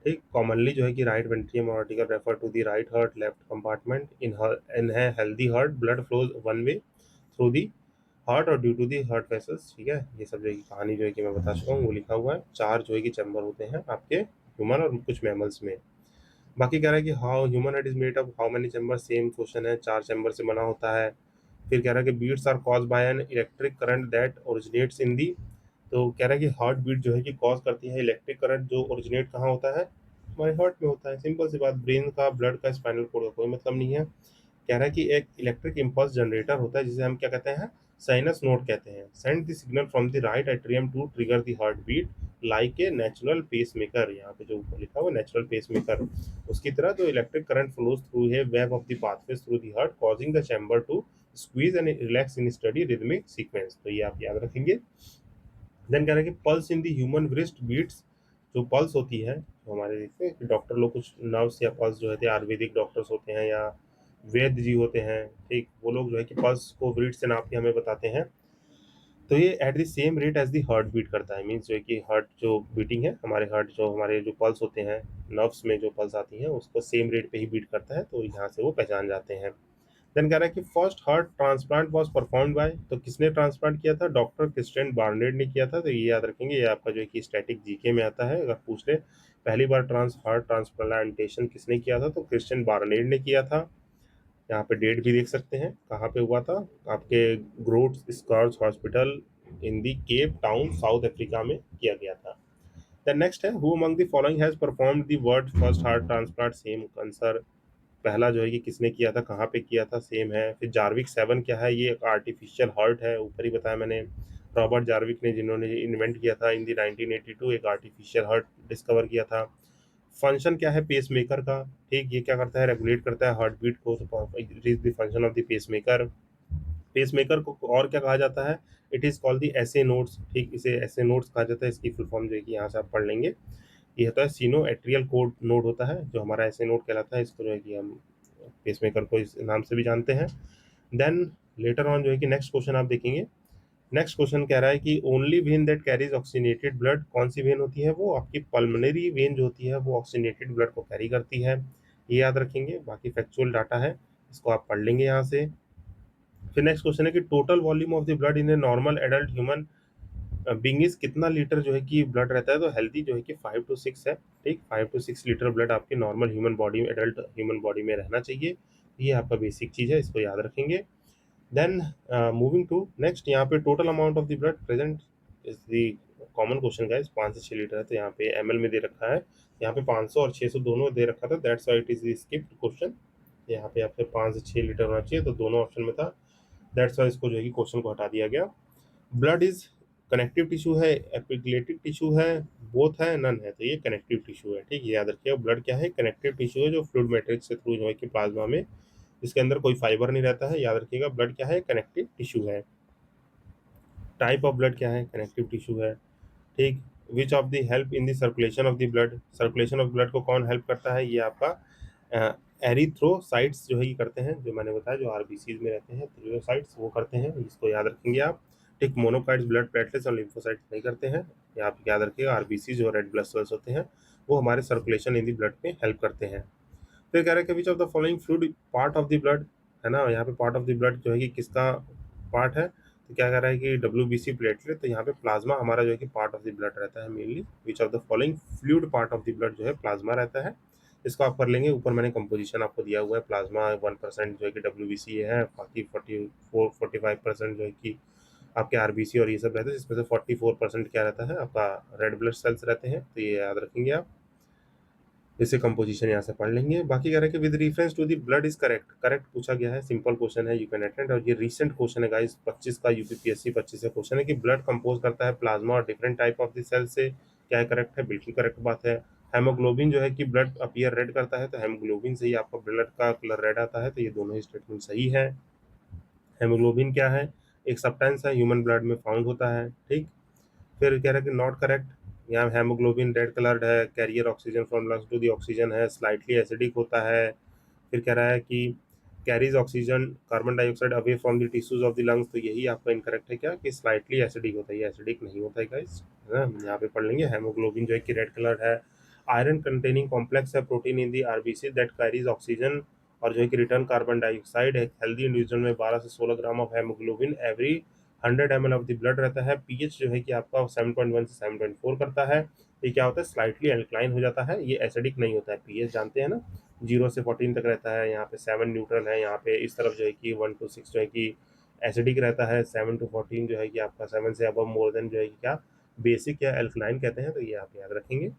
ठीक, कॉमनली जो है कि right ventricle article refer to the right heart left compartment in है healthy heart blood flows one way through the heart और due to the heart vessels. ठीक है, ये सब जो है कि कहानी जो है कि मैं बता चुका हूँ, वो लिखा हुआ है। 4 जो है कि चैम्बर होते हैं आपके ह्यूमन और कुछ मैमल्स में। बाकी कह रहा है कि how human head is made up, how many chamber, same question है, 4 चैम्बर से बना होता है। फिर कह रहा है कि beats are cause by an electric current that originates in the. तो कह रहा है कि हार्ट बीट जो है कि कॉज करती है इलेक्ट्रिक करंट, जो ओरिजिनेट कहाँ होता है, हमारे हार्ट में होता है। सिंपल सी बात, ब्रेन का, ब्लड का, स्पाइनल कोड का कोई मतलब नहीं है। कह रहा है कि एक इलेक्ट्रिक इम्पल्स जनरेटर होता है जिसे हम क्या कहते हैं, साइनस नोड कहते हैं, send the signal from the right atrium to trigger the heart beat like a natural pacemaker. यहाँ पे जो ऊपर लिखा हुआ नेचुरल पेस मेकर, उसकी तरह जो इलेक्ट्रिक करंट फ्लोज थ्रू है wave of the pathways through the heart causing the chamber to squeeze and relax in steady rhythmic sequence. तो ये आप याद रखेंगे। देन कह रहे हैं कि pulse in the human breast beats, जो पल्स होती है, जो हमारे देखते हैं डॉक्टर लोग कुछ नर्व्स या पल्स जो है आयुर्वेदिक डॉक्टर्स होते हैं या वैद्य जी होते हैं, ठीक, वो लोग जो है कि पल्स को ब्रीट से नाप के हमें बताते हैं। तो ये at the same rate as the heart beat करता है, मीन्स जो है कि हार्ट जो बीटिंग है, हमारे हार्ट जो हमारे जो पल्स होते हैं, नर्व्स में जो पल्स आती हैं उसको सेम रेट पे ही बीट करता है, तो यहाँ से वो पहचान जाते हैं। देन कह रहा है कि first heart transplant was performed by, तो किसने ट्रांसप्लांट किया था? डॉक्टर क्रिस्टियन बार्नेट ने किया था। तो ये याद रखेंगे, ये आपका जो है कि स्टैटिक जीके में आता है। अगर पूछ ले पहली बार हार्ट ट्रांसप्लांटेशन किसने किया था, तो क्रिस्टियन बार्नेट ने किया था। यहाँ पे डेट भी देख सकते हैं कहाँ पे हुआ था, आपके growth scorch hospital in the Cape Town south Africa में किया गया था। द नेक्स्ट है, who among the following has performed the world first heart transplant same answer. पहला जो है कि किसने किया था, कहाँ पे किया था, सेम है। फिर जार्विक 7 क्या है, ये एक आर्टिफिशियल हार्ट है, ऊपर ही बताया मैंने। रॉबर्ट जार्विक ने, जिन्होंने इन्वेंट किया था इन दी 1982 एक आर्टिफिशियल हार्ट डिस्कवर किया था। फंक्शन क्या है पेस मेकर का, ठीक, ये क्या करता है, रेगुलेट करता है हार्ट बीट को। तो it is the function of the pacemaker. Pacemaker को और क्या कहा जाता है, it is called the SA nodes, ठीक, इसे एसए नोड्स कहा जाता है। इसकी फुल फॉर्म जो है कि यहाँ से आप पढ़ लेंगे। ये होता है सीनो एट्रियल कोड नोड होता है, जो हमारा एसए नोड कहलाता है। इसको जो है कि हम पेसमेकर को इस नाम से भी जानते हैं। देन लेटर ऑन जो है कि नेक्स्ट क्वेश्चन आप देखेंगे। नेक्स्ट क्वेश्चन कह रहा है कि only when that carries oxygenated blood, कौन सी वेन होती है, वो आपकी पल्मोनरी वेन जो होती है वो ऑक्सीनेटेड ब्लड को कैरी करती है। ये याद रखेंगे, बाकी फैक्चुअल डाटा है, इसको आप पढ़ लेंगे यहाँ से। फिर नेक्स्ट क्वेश्चन है कि total volume of the blood in a normal adult human being कितना लीटर जो है कि ब्लड रहता है, तो हेल्दी जो है कि 5 to 6 है, ठीक, 5 to 6 लीटर ब्लड आपके नॉर्मल ह्यूमन बॉडी में, एडल्ट ह्यूमन बॉडी में रहना चाहिए। ये आपका बेसिक चीज़ है, इसको याद रखेंगे। देन मूविंग टू नेक्स्ट, यहाँ पे total amount of the blood present is the common question guys, 5 से 6 लीटर है, तो यहाँ पे एमएल में दे रखा है। यहाँ पे 500 और 600 दोनों दे रखा था, that's why it is skipped question. यहाँ पे आपसे 5 से 6 लीटर होना चाहिए, तो दोनों ऑप्शन में था, दैट्स व्हाई इसको जो है कि क्वेश्चन को हटा दिया गया। ब्लड इज कनेक्टिव टिश्यू है, एपिग्लेटिक टिश्यू है, बोथ है, नन है, तो ये कनेक्टिव टिश्यू है, ठीक, ये याद रखिएगा। ब्लड क्या है, कनेक्टिव टिश्यू है, जो फ्लूइड मैट्रिक्स के थ्रू जो है कि प्लाज्मा में, इसके अंदर कोई फाइबर नहीं रहता है, याद रखिएगा। ब्लड क्या है, कनेक्टिव टिश्यू है। टाइप ऑफ ब्लड क्या है, कनेक्टिव टिश्यू है, ठीक। विच of the help in the circulation of the blood, circulation of blood को कौन हेल्प करता है, ये आपका एरिथ्रोसाइट्स जो है ये करते हैं, जो मैंने बताया, जो आरबीसीज में रहते हैं थ्रियोसाइट्स, वो करते हैं, इसको याद रखेंगे आप, ठीक। मोनोकाइट्स ब्लड प्लेटलेट्स और लिम्फोसाइट्स नहीं करते हैं, ये आप याद रखिएगा। आरबीसी जो रेड ब्लड सेल्स होते हैं वो हमारे सर्कुलेशन इन द ब्लड में हेल्प करते हैं। फिर कह रहे हैं कि which of the following fluid part of the blood, है ना, यहाँ पे पार्ट ऑफ द ब्लड जो है कि किसका पार्ट है, तो क्या कह रहा है कि डब्ल्यूबीसी प्लेटलेट, तो यहाँ पे प्लाज्मा हमारा जो है कि पार्ट ऑफ द ब्लड रहता है mainly. Which of the following fluid part of the blood जो है प्लाज्मा रहता है, इसको आप कर लेंगे। ऊपर मैंने कंपोजिशन आपको दिया हुआ है, प्लाज्मा 1% जो है कि डब्ल्यूबीसी है, बाकी 45% जो है कि आपके आरबीसी और ये सब रहते हैं, जिसमें से 44% क्या रहता है, आपका रेड ब्लड सेल्स रहते हैं, तो ये याद रखेंगे आप। इसे कंपोजिशन यहाँ से पढ़ लेंगे। बाकी कह रहे हैं कि with reference to the blood is correct, correct पूछा गया है, सिंपल क्वेश्चन है, यू कैन अटेंड। और ये रीसेंट क्वेश्चन है गाइस, 25 का, यूपीपीएससी 25 का क्वेश्चन है कि ब्लड कंपोज करता है प्लाज्मा और different type of the cell से, क्या है, करेक्ट है, बिल्कुल करेक्ट बात है। हेमोग्लोबिन जो है कि ब्लड अपीयर रेड करता है, तो हेमोग्लोबिन से ही आपका ब्लड का कलर रेड आता है, तो ये दोनों ही स्टेटमेंट सही है। हेमोग्लोबिन क्या है, एक सब्सटेंस है, ह्यूमन ब्लड में फाउंड होता है, ठीक। फिर कह रहा है कि नॉट करेक्ट, यहाँ हेमोग्लोबिन रेड कलर्ड है, carrier oxygen from lungs to the oxygen है, स्लाइटली एसिडिक होता है। फिर कह रहा है कि carries oxygen carbon dioxide away from the tissues of the lungs, तो यही आपका इनकरेक्ट है, क्या, कि स्लाइटली एसिडिक होता है, ये एसिडिक नहीं होता है गाइस, है ना। यहाँ पे पढ़ लेंगे, हेमोग्लोबिन जो है कि रेड कलर है। आयरन कंटेनिंग कॉम्प्लेक्स है protein in the RBC that carries oxygen, और जो है कि रिटर्न कार्बन डाइऑक्साइड है। हेल्दी इंडिविजुअल में 12 से 16 gram of haemoglobin every 100 ml of the blood रहता है। पीएच जो है कि आपका 7.1 से 7.4 करता है। ये क्या होता है, स्लाइटली अल्कलाइन हो जाता है, ये एसिडिक नहीं होता है। पीएच जानते हैं ना, 0 से 14 तक रहता है, यहाँ पे 7 न्यूट्रल है, यहाँ पे इस तरफ जो है कि 1 to 6 जो है कि एसिडिक रहता है, 7 to 14 जो है कि आपका 7 से अब मोर देन जो है कि क्या बेसिक या अल्कलाइन कहते हैं, तो ये आप याद रखेंगे।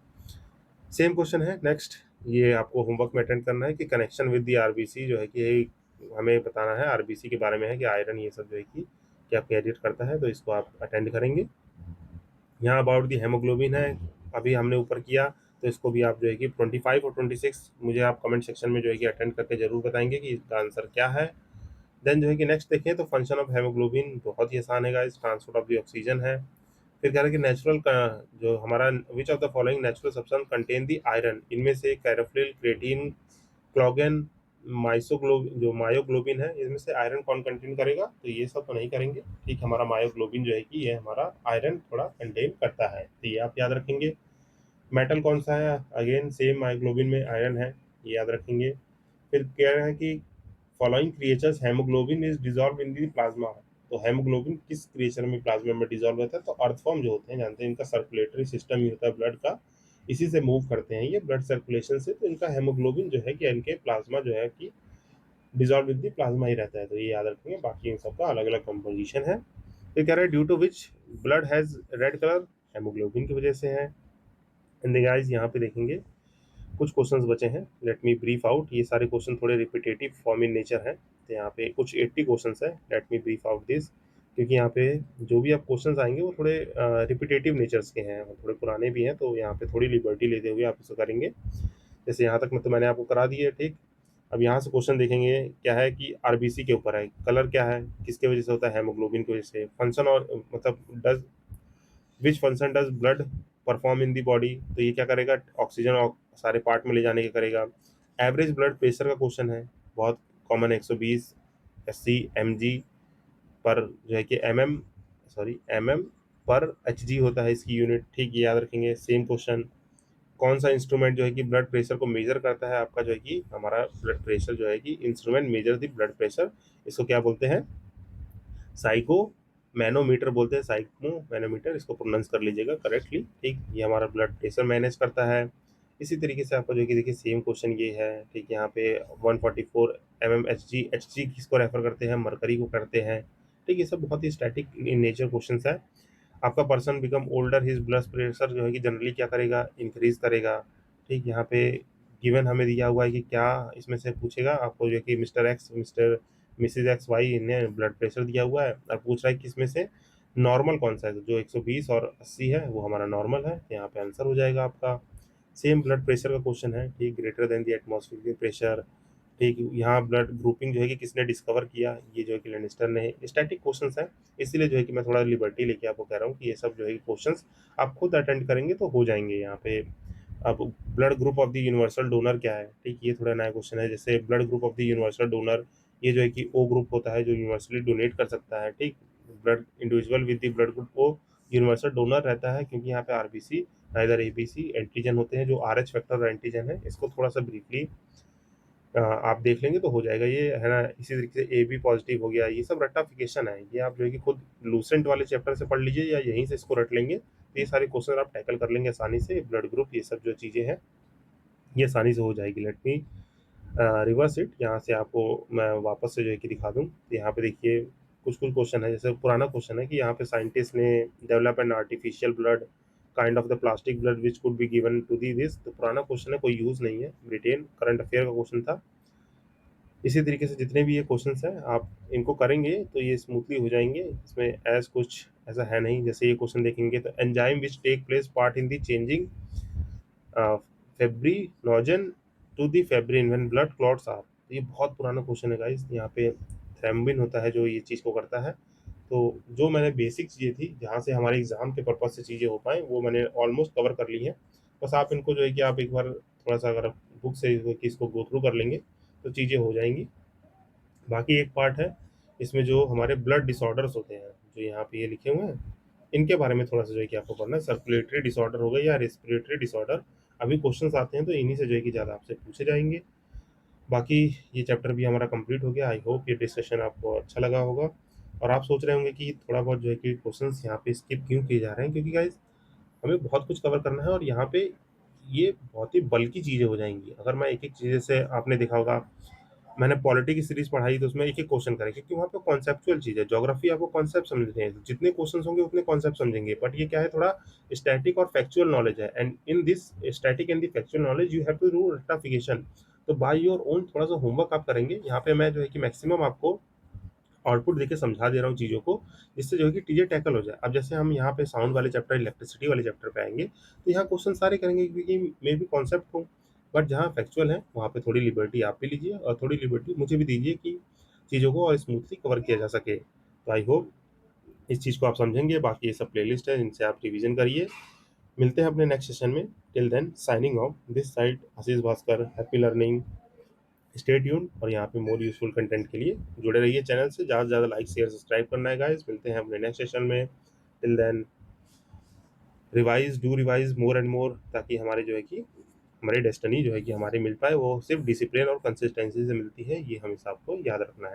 सेम क्वेश्चन है नेक्स्ट, ये आपको होमवर्क में अटेंड करना है कि कनेक्शन विद दी आरबीसी जो है कि हमें बताना है, आरबीसी के बारे में है कि आयरन ये सब जो है कि क्या कैरियर करता है, तो इसको आप अटेंड करेंगे। यहाँ अबाउट दी हेमोग्लोबिन है, अभी हमने ऊपर किया, तो इसको भी आप जो है कि 25 और 26 मुझे आप कमेंट सेक्शन में जो है कि अटेंड करके जरूर बताएंगे कि इसका आंसर क्या है। देन जो है कि नेक्स्ट देखें तो फंक्शन ऑफ हेमोग्लोबिन बहुत ही आसान है, इस ट्रांसपोर्ट ऑफ द ऑक्सीजन है। फिर कह रहे हैं कि नेचुरल का जो हमारा, विच of the following natural substance contain the iron, इनमें से कैरोफिल, क्रेटीन, क्लोगेन, माइसोग्लोबिन, जो मायोग्लोबिन है, इसमें से आयरन कौन कंटेन करेगा, तो ये सब तो नहीं करेंगे, ठीक। हमारा मायोग्लोबिन जो है कि ये हमारा आयरन थोड़ा कंटेन करता है, तो ये आप याद रखेंगे। मेटल कौन सा है, अगेन सेम मायोग्लोबिन में आयरन है, ये याद रखेंगे। फिर कह रहे हैं कि following creatures haemoglobin is dissolve in the plasma. तो हेमोग्लोबिन किस क्रिएचर में प्लाज्मा में डिजॉल्व होता है? तो अर्थफॉर्म जो होते हैं, जानते हैं इनका सर्कुलेटरी सिस्टम ही होता है ब्लड का, इसी से मूव करते हैं ये ब्लड सर्कुलेशन से। तो इनका हेमोग्लोबिन जो है कि इनके प्लाज्मा जो है कि डिजॉल्व विद द प्लाज्मा ही रहता है। तो ये याद रखेंगे, बाकी इन सबका अलग अलग कंपोजिशन है। तो कह रहा है due to which blood has red colour, haemoglobin की वजह से है। एंड गाइस यहाँ पे देखेंगे कुछ क्वेश्चंस बचे हैं, लेट मी ब्रीफ आउट। ये सारे क्वेश्चन थोड़े रिपीटेटिव फॉर्म इन नेचर है, तो यहाँ पे कुछ 80 क्वेश्चंस है, let me brief out this. क्योंकि यहाँ पे जो भी आप क्वेश्चंस आएंगे वो थोड़े रिपीटेटिव नेचर्स के हैं और थोड़े पुराने भी हैं, तो यहाँ पे थोड़ी लिबर्टी लेते हुए आप इसे करेंगे। जैसे यहाँ तक मैं तो मैंने आपको करा दी है, ठीक। अब यहाँ से क्वेश्चन देखेंगे, क्या है कि आरबीसी के ऊपर है, कलर क्या है, किसके वजह से होता है, हेमोग्लोबिन की वजह से। फंक्शन और मतलब does which function does blood perform in the body, तो ये क्या करेगा, ऑक्सीजन और सारे पार्ट में ले जाने के करेगा। एवरेज ब्लड प्रेशर का क्वेश्चन है, बहुत कॉमन है, 120 एससी एमजी पर जो है कि एमएम पर एचजी होता है इसकी यूनिट, ठीक, ये याद रखेंगे। सेम क्वेश्चन, कौन सा इंस्ट्रूमेंट जो है कि ब्लड प्रेशर को मेजर करता है आपका, जो है कि हमारा ब्लड प्रेशर जो है कि instrument measure the blood pressure, इसको क्या बोलते हैं, साइको मैनोमीटर बोलते हैं, साइको मैनोमीटर, इसको प्रोनाउंस कर लीजिएगा करेक्टली, ठीक। ये हमारा ब्लड प्रेशर मैनेज करता है। इसी तरीके से आपका जो है कि देखिए सेम क्वेश्चन ये है, ठीक। यहाँ पे 144 M H G, H G किसको रेफर करते हैं, मरकरी को करते हैं, ठीक। ये सब बहुत ही स्टैटिक इन नेचर क्वेश्चन है। आपका person become older, his blood pressure जो है कि जनरली क्या करेगा, इंक्रीज करेगा, ठीक। यहाँ पे गिवन हमें दिया हुआ है कि क्या इसमें से पूछेगा आपको, जो है कि mister X mister missus X Y इन्हें ब्लड प्रेशर दिया हुआ है और पूछ रहा है कि इसमें से नॉर्मल कौन सा है। तो जो 120 और 80 है वो हमारा नॉर्मल है, यहाँ पे आंसर हो जाएगा आपका। सेम ब्लड प्रेशर का क्वेश्चन है, ठीक, greater than the atmospheric pressure, ठीक। यहाँ ब्लड ग्रुपिंग जो है कि किसने डिस्कवर किया, ये जो है कि लेनिस्टर ने। स्टैटिक क्वेश्चंस है, इसीलिए जो है कि मैं थोड़ा लिबर्टी लेके आपको कह रहा हूँ कि ये सब जो है क्वेश्चंस आप खुद अटेंड करेंगे तो हो जाएंगे यहाँ पे। अब blood group of the universal donor क्या है, ठीक, ये थोड़ा नया क्वेश्चन है। जैसे blood group of the universal donor, ये जो है कि ओ ग्रुप होता है जो यूनिवर्सली डोनेट कर सकता है, ठीक। Blood individual with the blood group O universal donor रहता है, क्योंकि यहाँ पे आरबीसी नाइदर एबीसी एंटीजन होते हैं, जो आरएच फैक्टर और एंटीजन है, इसको थोड़ा सा ब्रीफली आप देख लेंगे तो हो जाएगा ये, है ना। इसी तरीके से ए बी पॉजिटिव हो गया, ये सब रट्टाफिकेशन है, ये आप जो है कि खुद लूसेंट वाले चैप्टर से पढ़ लीजिए या यहीं से इसको रट लेंगे, तो ये सारे क्वेश्चन आप टैकल कर लेंगे आसानी से। ब्लड ग्रुप, ये सब जो चीज़ें हैं ये आसानी से हो जाएगी। लेट मी रिवर्स इट, यहाँ से आपको मैं वापस से जो है कि दिखा दूँ। तो यहाँ पे देखिए कुछ कुछ क्वेश्चन है, जैसे पुराना क्वेश्चन है कि यहाँ पे साइंटिस्ट ने develop an artificial blood kind of the plastic blood which could be given to the this. तो पुराना क्वेश्चन है, कोई यूज़ नहीं है, ब्रिटेन करंट अफेयर का क्वेश्चन था। इसी तरीके से जितने भी ये क्वेश्चंस हैं आप इनको करेंगे तो ये स्मूथली हो जाएंगे, इसमें एज कुछ ऐसा है नहीं। जैसे ये क्वेश्चन देखेंगे तो enzyme which take place part in the changing fibrinogen to the fibrin when blood clots are. ये बहुत पुराना क्वेश्चन है गाइस, यहाँ पे थ्रेम्बिन होता है जो ये चीज़ को करता है। तो जो मैंने बेसिक चीज़ें थी जहाँ से हमारे एग्जाम के पर्पज से चीज़ें हो पाए वो मैंने ऑलमोस्ट कवर कर ली हैं। बस आप इनको जो है कि आप एक बार थोड़ा सा अगर बुक से इसको गो थ्रू कर लेंगे तो चीज़ें हो जाएंगी। बाकी एक पार्ट है इसमें जो हमारे ब्लड डिसऑर्डर्स होते हैं, जो यहाँ पे ये लिखे हुए हैं, इनके बारे में थोड़ा सा जो है कि आपको पढ़ना है। सर्कुलेटरी डिसऑर्डर हो गया या रेस्पिरेटरी डिसऑर्डर, अभी क्वेश्चंस आते हैं तो इन्हीं से जो है कि ज़्यादा आपसे पूछे जाएंगे। बाकी ये चैप्टर भी हमारा कंप्लीट हो गया। आई होप ये डिस्कशन आपको अच्छा लगा होगा और आप सोच रहे होंगे कि थोड़ा बहुत जो है कि क्वेश्चंस यहाँ पे स्किप क्यों किए जा रहे हैं, क्योंकि गाइज हमें बहुत कुछ कवर करना है और यहाँ पे ये बहुत ही बल्कि चीज़ें हो जाएंगी। अगर मैं एक एक चीज़, जैसे आपने देखा होगा मैंने पॉलिटी की सीरीज पढ़ाई तो उसमें एक एक क्वेश्चन करे, क्योंकि वहाँ पे कॉन्सेप्चुअल चीज़ है। ज्योग्राफी आपको कॉन्सेप्ट समझने हैं, जितने क्वेश्चन होंगे उतने कॉन्सेप्ट समझेंगे, बट ये क्या है, थोड़ा स्टैटिक और फैक्चुअल नॉलेज है। And in this static and the factual knowledge you have to do rectification. तो बाय योर ओन थोड़ा सा होमवर्क आप करेंगे। यहाँ पे मैं जो है कि मैक्सिमम आपको आउटपुट देके समझा दे रहा हूँ चीज़ों को, जिससे जो है कि चीज़ें टैकल हो जाए। अब जैसे हम यहाँ पे साउंड वाले चैप्टर, इलेक्ट्रिसिटी वाले चैप्टर पे आएंगे तो यहाँ क्वेश्चन सारे करेंगे, क्योंकि मे भी कॉन्सेप्ट हो, बट जहाँ फैक्चुअल है वहाँ पे थोड़ी लिबर्टी आप भी लीजिए और थोड़ी लिबर्टी मुझे भी दीजिए कि चीज़ों को और स्मूथली कवर किया जा सके। तो आई होप इस चीज़ को आप समझेंगे। बाकी ये सब प्लेलिस्ट है, इनसे आप रिविजन करिए। मिलते हैं अपने नेक्स्ट सेशन में। Till then signing off this side Ashish Bhaskar, happy learning, stay tune. और यहाँ पे मोर यूजफुल कंटेंट के लिए जुड़े रहिए चैनल से। ज़्यादा से ज़्यादा लाइक शेयर सब्सक्राइब करना है गाइस। मिलते हैं अपने नेक्स्ट सेशन में। Till then revise, do revise more and more, ताकि हमारे जो है कि हमारी डेस्टिनी जो है कि हमारी मिल पाए वो सिर्फ डिसिप्लिन और कंसिस्टेंसी से मिलती है, ये हमेशा आपको याद रखना है।